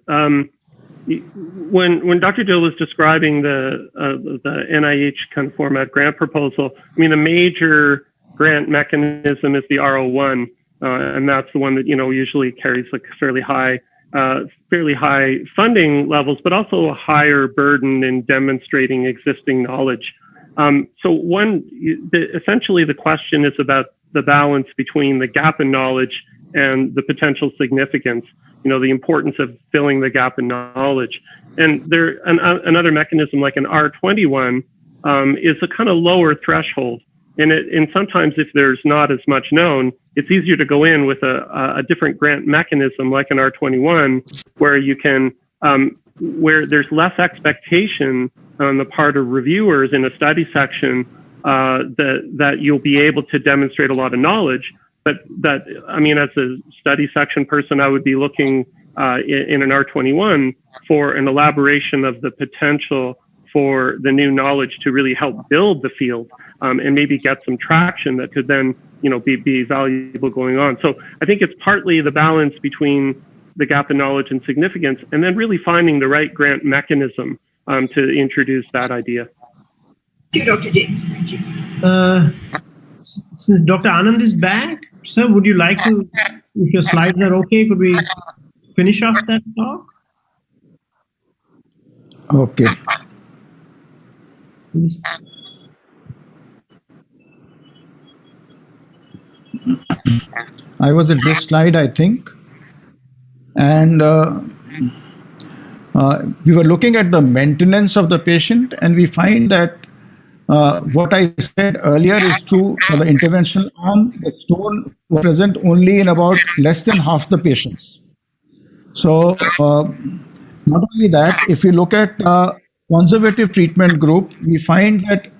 when Dr. Dill was describing the NIH kind of format grant proposal, I mean, the major grant mechanism is the R01, and that's the one that usually carries like fairly high funding levels, but also a higher burden in demonstrating existing knowledge. Essentially the question is about the balance between the gap in knowledge and the potential significance, the importance of filling the gap in knowledge. And another mechanism like an R21 is a kind of lower threshold. And sometimes if there's not as much known, it's easier to go in with a different grant mechanism like an R21, where you can, where there's less expectation on the part of reviewers in a study section that you'll be able to demonstrate a lot of knowledge. But as a study section person, I would be looking in an R21 for an elaboration of the potential for the new knowledge to really help build the field and maybe get some traction that could then, be valuable going on. So I think it's partly the balance between the gap in knowledge and significance, and then really finding the right grant mechanism to introduce that idea. Thank you, Dr. James. Thank you. Since Dr. Anand is back, sir, would you like to, if your slides are okay, could we finish off that talk? Okay. Please. I was at this slide, I think. And we were looking at the maintenance of the patient, and we find that what I said earlier is true for the interventional arm. The stone was present only in about less than half the patients. So not only that, if we look at the conservative treatment group, we find that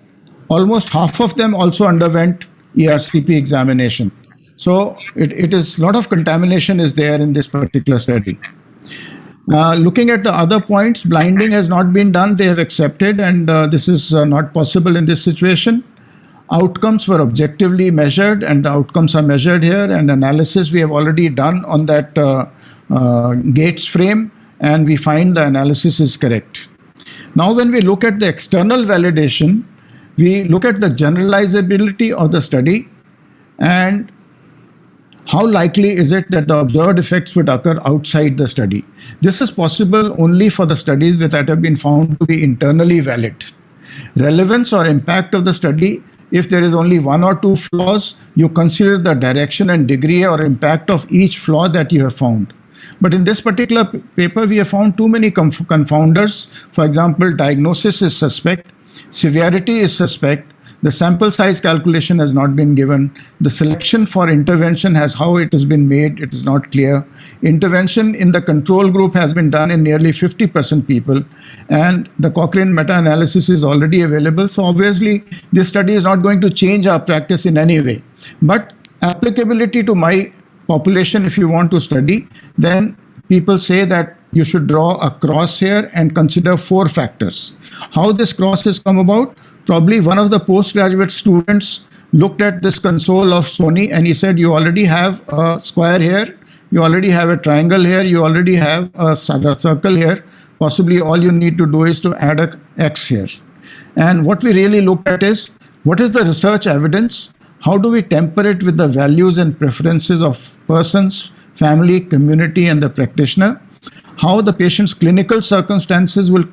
almost half of them also underwent ERCP examination. So it is a lot of contamination is there in this particular study. Looking at the other points, blinding has not been done. They have accepted, and this is not possible in this situation. Outcomes were objectively measured, and the outcomes are measured here. And analysis we have already done on that Gates frame, and we find the analysis is correct. Now, when we look at the external validation, we look at the generalizability of the study and how likely is it that the observed effects would occur outside the study. This is possible only for the studies that have been found to be internally valid. Relevance or impact of the study, if there is only one or two flaws, you consider the direction and degree or impact of each flaw that you have found. But in this particular paper, we have found too many confounders. For example, diagnosis is suspect, severity is suspect, the sample size calculation has not been given, the selection for intervention has how it has been made, it is not clear. Intervention in the control group has been done in nearly 50% people, and the Cochrane meta-analysis is already available. So obviously, this study is not going to change our practice in any way. But applicability to my population, if you want to study, then people say that you should draw a cross here and consider 4 factors. How this cross has come about? Probably one of the postgraduate students looked at this console of Sony and he said, you already have a square here, you already have a triangle here, you already have a circle here. Possibly all you need to do is to add a X here. And what we really look at is, what is the research evidence? How do we temper it with the values and preferences of persons, family, community, and the practitioner? How the patient's clinical circumstances will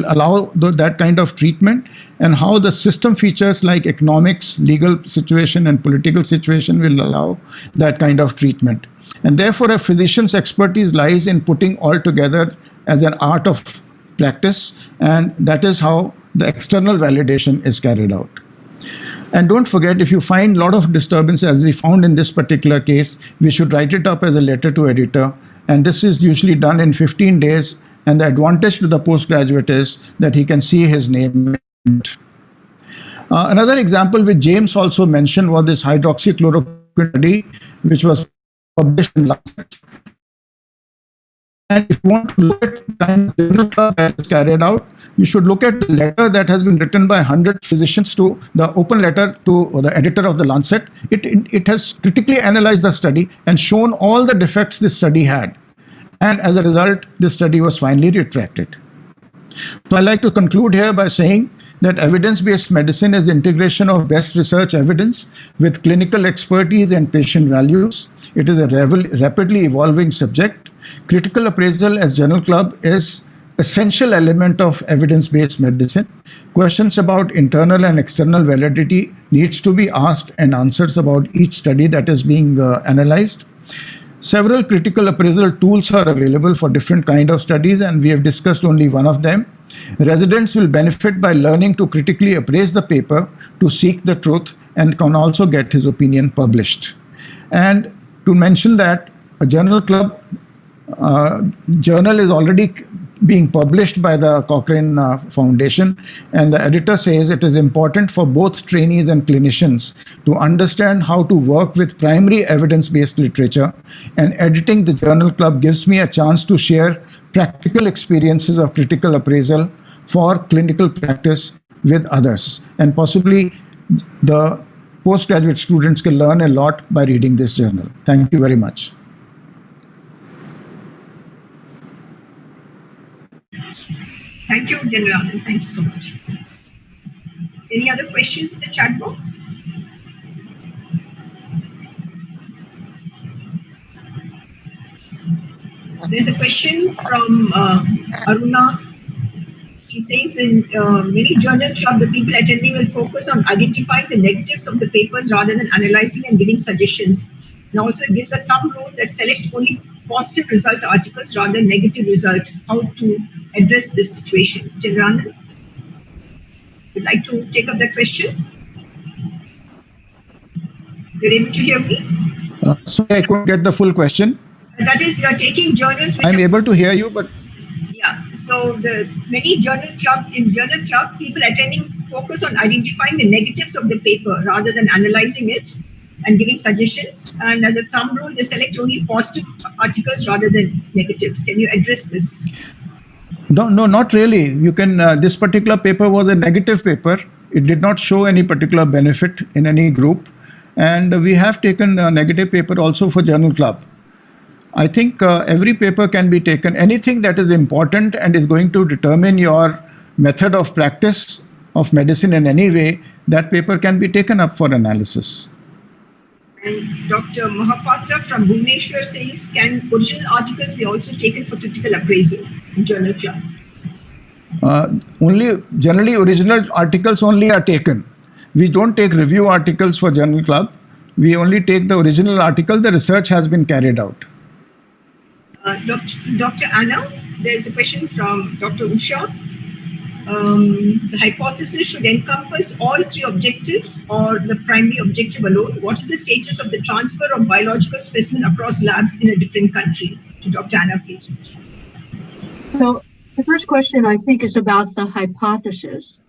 allow that kind of treatment, and how the system features like economics, legal situation, and political situation will allow that kind of treatment. And therefore, a physician's expertise lies in putting all together as an art of practice, and that is how the external validation is carried out. And don't forget, if you find a lot of disturbance, as we found in this particular case, we should write it up as a letter to editor. And this is usually done in 15 days. And the advantage to the postgraduate is that he can see his name. Another example which James also mentioned was this hydroxychloroquine study, which was published in Lancet. And if you want to look at the kind of journal club that is carried out, you should look at the letter that has been written by 100 physicians to the open letter to the editor of the Lancet. It has critically analyzed the study and shown all the defects this study had. And as a result, this study was finally retracted. So I'd like to conclude here by saying that evidence-based medicine is the integration of best research evidence with clinical expertise and patient values. It is a rapidly evolving subject. Critical appraisal as journal club is essential element of evidence-based medicine. Questions about internal and external validity needs to be asked, and answers about each study that is being analyzed. Several critical appraisal tools are available for different kind of studies, and we have discussed only one of them. Residents will benefit by learning to critically appraise the paper, to seek the truth, and can also get his opinion published. And to mention that a journal club journal is already being published by the Cochrane Foundation, and the editor says it is important for both trainees and clinicians to understand how to work with primary evidence-based literature, and editing the journal club gives me a chance to share practical experiences of critical appraisal for clinical practice with others, and possibly the postgraduate students can learn a lot by reading this journal. Thank you very much. Thank you, General. Thank you so much. Any other questions in the chat box? There's a question from Aruna. She says in many journal clubs, the people attending will focus on identifying the negatives of the papers rather than analyzing and giving suggestions. And also it gives a thumb rule that select only positive result articles rather than negative result. How to address this situation? General, would like to take up that question? You're able to hear me? Sorry, I couldn't get the full question. That is, you are taking journals. I'm able to hear you, but yeah. So the many journal club people attending focus on identifying the negatives of the paper rather than analyzing it and giving suggestions. And as a thumb rule, they select only positive articles rather than negatives. Can you address this? no, not really. You can. This particular paper was a negative paper. It did not show any particular benefit in any group, and we have taken a negative paper also for journal club. I think every paper can be taken. Anything that is important and is going to determine your method of practice of medicine in any way, that paper can be taken up for analysis. And Dr. Mahapatra from Bhubaneswar says, can original articles be also taken for critical appraisal in journal club? Generally original articles only are taken. We don't take review articles for journal club. We only take the original article. The research has been carried out. Dr. Anna, there's a question from Dr. Usha. The hypothesis should encompass all three objectives or the primary objective alone. What is the status of the transfer of biological specimen across labs in a different country? To Dr. Anna, please. So the first question, I think, is about the hypothesis.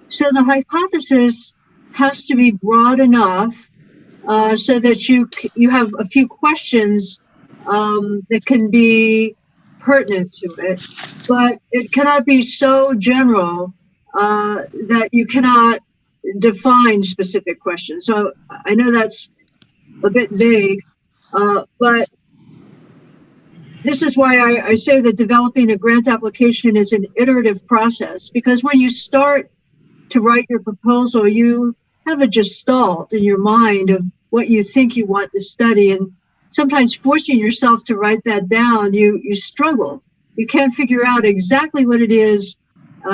So the hypothesis has to be broad enough so that you have a few questions that can be pertinent to it, but it cannot be so general that you cannot define specific questions. So I know that's a bit vague, but this is why I say that developing a grant application is an iterative process, because when you start to write your proposal, you have a gestalt in your mind of what you think you want to study, and sometimes forcing yourself to write that down, you struggle. You can't figure out exactly what it is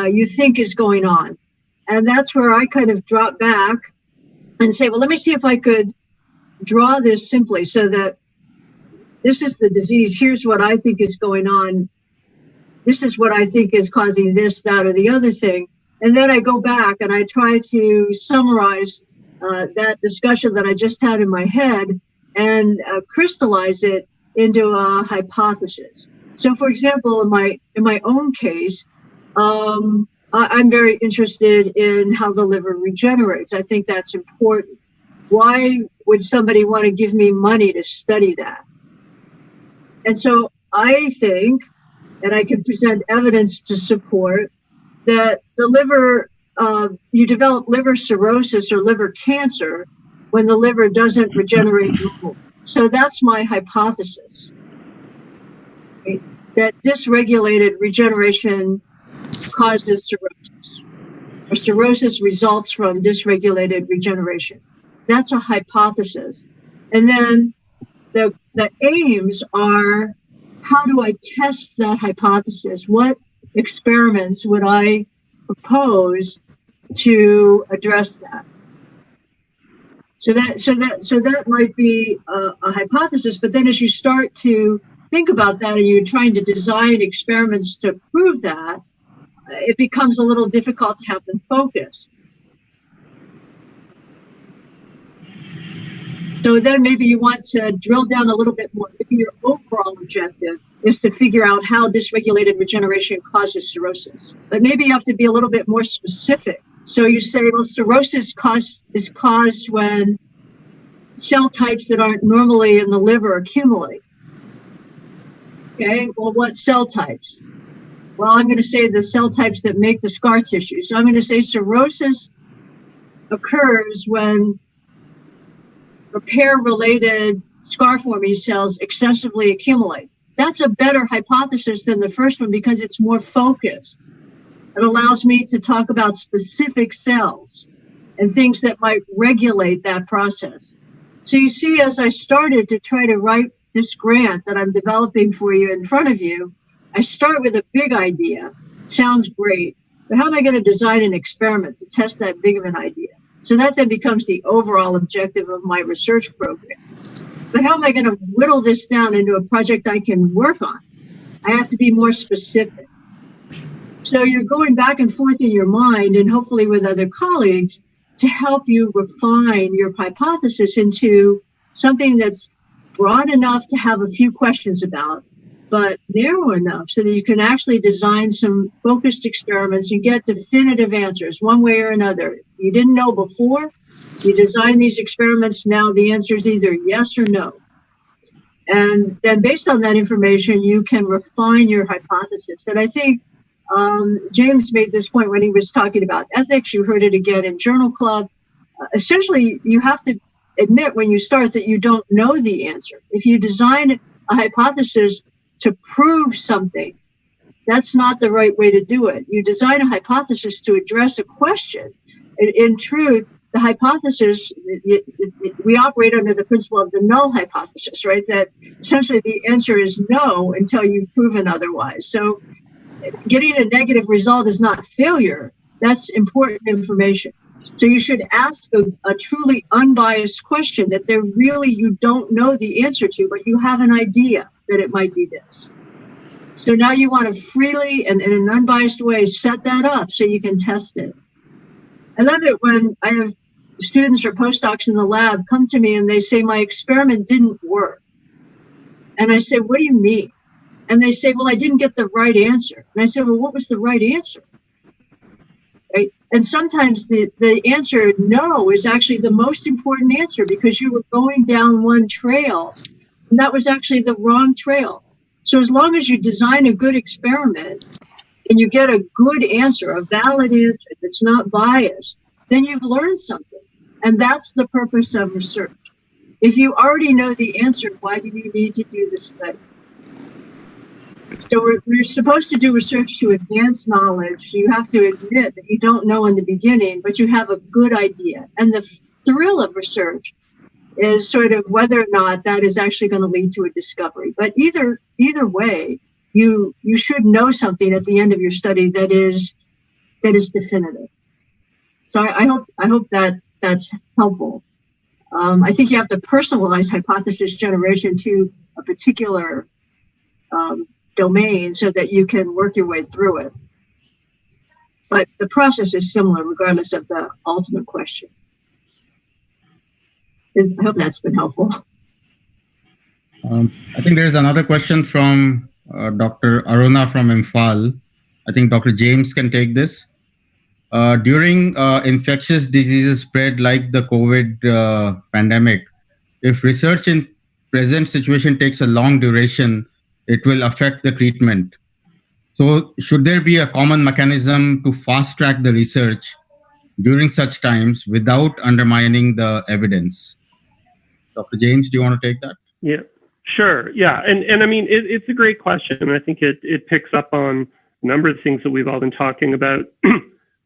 you think is going on. And that's where I kind of drop back and say, well, let me see if I could draw this simply so that this is the disease. Here's what I think is going on. This is what I think is causing this, that, or the other thing. And then I go back and I try to summarize that discussion that I just had in my head and crystallize it into a hypothesis. So, for example, in my own case, I'm very interested in how the liver regenerates. I think that's important. Why would somebody want to give me money to study that? And so I think, and I can present evidence to support, that the liver, you develop liver cirrhosis or liver cancer when the liver doesn't regenerate normally. So that's my hypothesis, right? That dysregulated regeneration causes cirrhosis, or cirrhosis results from dysregulated regeneration. That's a hypothesis. And then the aims are, how do I test that hypothesis? What experiments would I propose to address that? So that might be a hypothesis, but then as you start to think about that and you're trying to design experiments to prove that, it becomes a little difficult to have them focused. So then maybe you want to drill down a little bit more. Maybe your overall objective is to figure out how dysregulated regeneration causes cirrhosis. But maybe you have to be a little bit more specific. So you say, well, cirrhosis is caused when cell types that aren't normally in the liver accumulate. Okay, well, what cell types? Well, I'm going to say the cell types that make the scar tissue. So I'm going to say cirrhosis occurs when repair-related scar-forming cells excessively accumulate. That's a better hypothesis than the first one because it's more focused. It allows me to talk about specific cells and things that might regulate that process. So you see, as I started to try to write this grant that I'm developing for you in front of you, I start with a big idea. Sounds great, but how am I going to design an experiment to test that big of an idea? So that then becomes the overall objective of my research program. But how am I going to whittle this down into a project I can work on? I have to be more specific. So you're going back and forth in your mind and hopefully with other colleagues to help you refine your hypothesis into something that's broad enough to have a few questions about, but narrow enough so that you can actually design some focused experiments. You get definitive answers one way or another. You didn't know before, you design these experiments, now the answer is either yes or no. And then based on that information, you can refine your hypothesis. And I think James made this point when he was talking about ethics. You heard it again in Journal Club. Essentially, you have to admit when you start that you don't know the answer. If you design a hypothesis to prove something, that's not the right way to do it. You design a hypothesis to address a question. In truth, the hypothesis, we operate under the principle of the null hypothesis, right? That essentially the answer is no until you've proven otherwise. So getting a negative result is not failure. That's important information. So you should ask a truly unbiased question that you don't know the answer to, but you have an idea that it might be this. So now you want to freely and in an unbiased way set that up so you can test it. I love it when I have students or postdocs in the lab come to me and they say, my experiment didn't work. And I say, what do you mean? And they say, well, I didn't get the right answer. And I say, well, what was the right answer? Right? And sometimes the answer no is actually the most important answer because you were going down one trail and that was actually the wrong trail. So as long as you design a good experiment and you get a good answer, a valid answer that's not biased, then you've learned something. And that's the purpose of research. If you already know the answer, why do you need to do the study? So we're supposed to do research to advance knowledge. You have to admit that you don't know in the beginning, but you have a good idea. And the thrill of research is sort of whether or not that is actually going to lead to a discovery. But either way, you should know something at the end of your study that is definitive. So I hope that that's helpful. I think you have to personalize hypothesis generation to a particular domain so that you can work your way through it. But the process is similar regardless of the ultimate question. I hope that's been helpful. I think there's another question from Dr. Aruna from Imphal. I think Dr. James can take this. During infectious diseases spread like the COVID pandemic, if research in present situation takes a long duration, it will affect the treatment. So should there be a common mechanism to fast track the research during such times without undermining the evidence? Dr. James, do you want to take that? Yeah, sure. Yeah. And I mean, it's a great question. And I think it picks up on a number of things that we've all been talking about.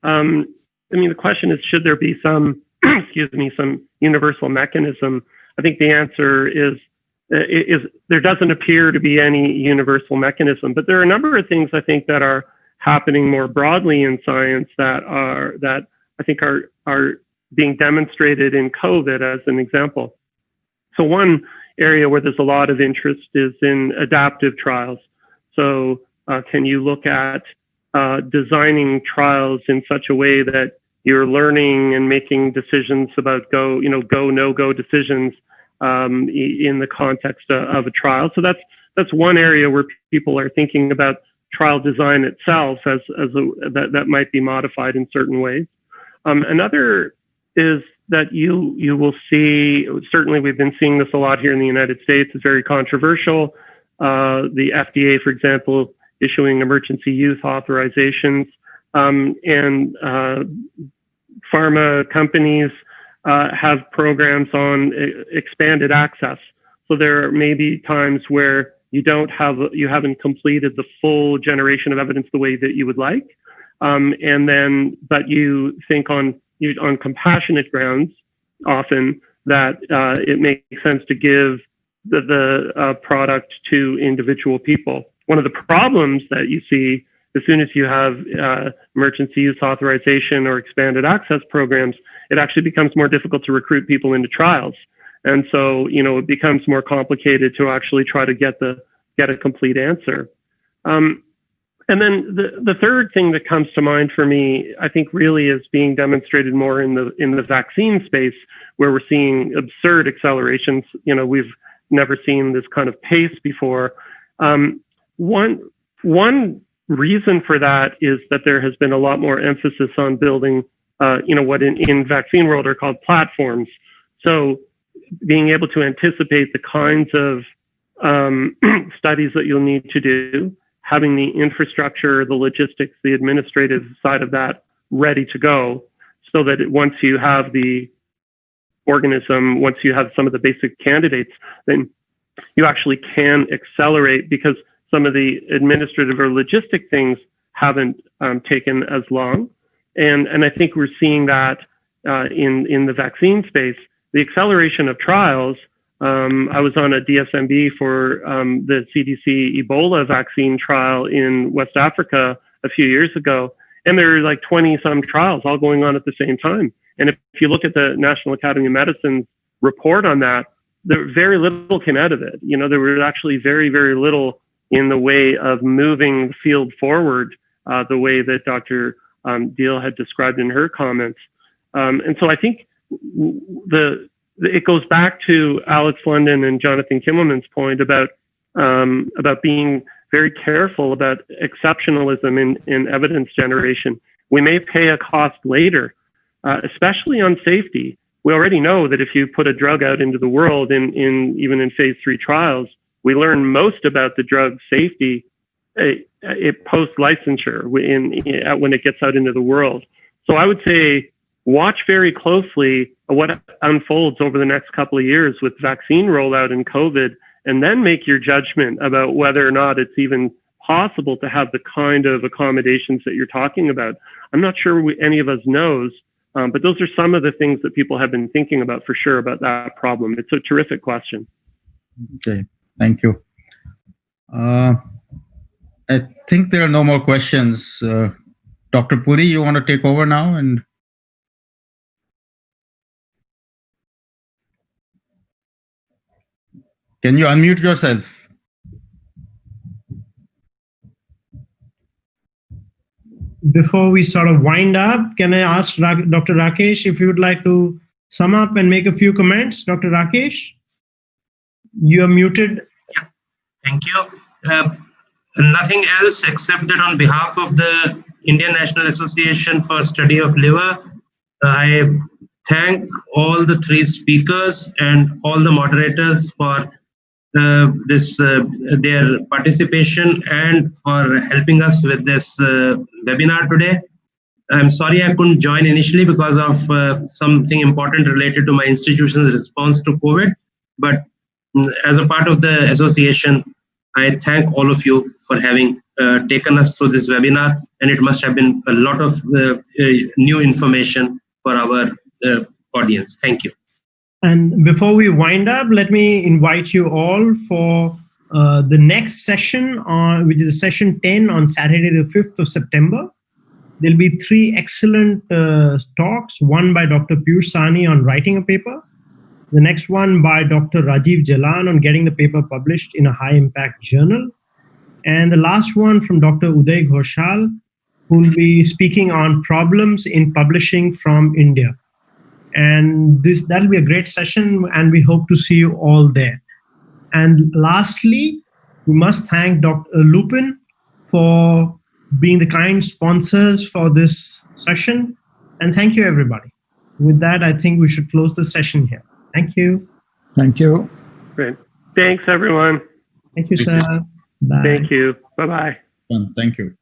I mean, the question is, should there be some, some universal mechanism? I think the answer is there doesn't appear to be any universal mechanism, but there are a number of things I think that are happening more broadly in science that I think are being demonstrated in COVID as an example. So one area where there's a lot of interest is in adaptive trials. So can you look at designing trials in such a way that you're learning and making decisions about go, no-go decisions in the context of a trial? So that's one area where people are thinking about trial design itself that might be modified in certain ways. Another is that you will see, certainly we've been seeing this a lot here in the United States, it's very controversial. The FDA, for example, issuing emergency use authorizations, and pharma companies have programs on expanded access. So there may be times where you haven't completed the full generation of evidence the way that you would like, but you think on compassionate grounds often that it makes sense to give the product to individual people. One of the problems that you see as soon as you have emergency use authorization or expanded access programs, it actually becomes more difficult to recruit people into trials. And so, it becomes more complicated to actually try to get a complete answer. And then the third thing that comes to mind for me, I think really is being demonstrated more in the vaccine space, where we're seeing absurd accelerations. We've never seen this kind of pace before. One reason for that is that there has been a lot more emphasis on building, what in vaccine world are called platforms. So being able to anticipate the kinds of studies that you'll need to do, having the infrastructure, the logistics, the administrative side of that ready to go, so that once you have the organism, once you have some of the basic candidates, then you actually can accelerate, because some of the administrative or logistic things haven't taken as long. And I think we're seeing that in the vaccine space. The acceleration of trials, I was on a DSMB for the CDC Ebola vaccine trial in West Africa a few years ago, and there were like 20 some trials all going on at the same time. And if you look at the National Academy of Medicine's report on that, there very little came out of it. There was actually very, very little in the way of moving the field forward, the way that Dr. Deal had described in her comments. And so I think it goes back to Alex London and Jonathan Kimmelman's point about being very careful about exceptionalism in evidence generation. We may pay a cost later, especially on safety. We already know that if you put a drug out into the world, even in phase 3 trials, we learn most about the drug safety post-licensure when it gets out into the world. So I would say watch very closely what unfolds over the next couple of years with vaccine rollout and COVID, and then make your judgment about whether or not it's even possible to have the kind of accommodations that you're talking about. I'm not sure any of us knows, but those are some of the things that people have been thinking about for sure about that problem. It's a terrific question. Okay, thank you. I think there are no more questions. Dr. Puri, you want to take over now? And can you unmute yourself? Before we sort of wind up, can I ask Dr. Rakesh if you would like to sum up and make a few comments? Dr. Rakesh, you are muted. Yeah, thank you. Nothing else except that on behalf of the Indian National Association for Study of Liver, I thank all the 3 speakers and all the moderators for their participation and for helping us with this webinar today. I'm sorry I couldn't join initially because of something important related to my institution's response to COVID, but as a part of the association, I thank all of you for having taken us through this webinar, and it must have been a lot of new information for our audience. Thank you. And before we wind up, let me invite you all for The next session, which is session 10 on Saturday, the 5th of September, there'll be 3 excellent talks, one by Dr. Piyush Sani on writing a paper, the next one by Dr. Rajiv Jalan on getting the paper published in a high-impact journal, and the last one from Dr. Uday Ghoshal, who will be speaking on problems in publishing from India. And that'll be a great session, and we hope to see you all there. And lastly, we must thank Dr. Lupin for being the kind sponsors for this session. And thank you, everybody. With that, I think we should close the session here. Thank you. Thank you. Great. Thanks, everyone. Thank you, sir. Bye. Thank you. Bye-bye. Thank you.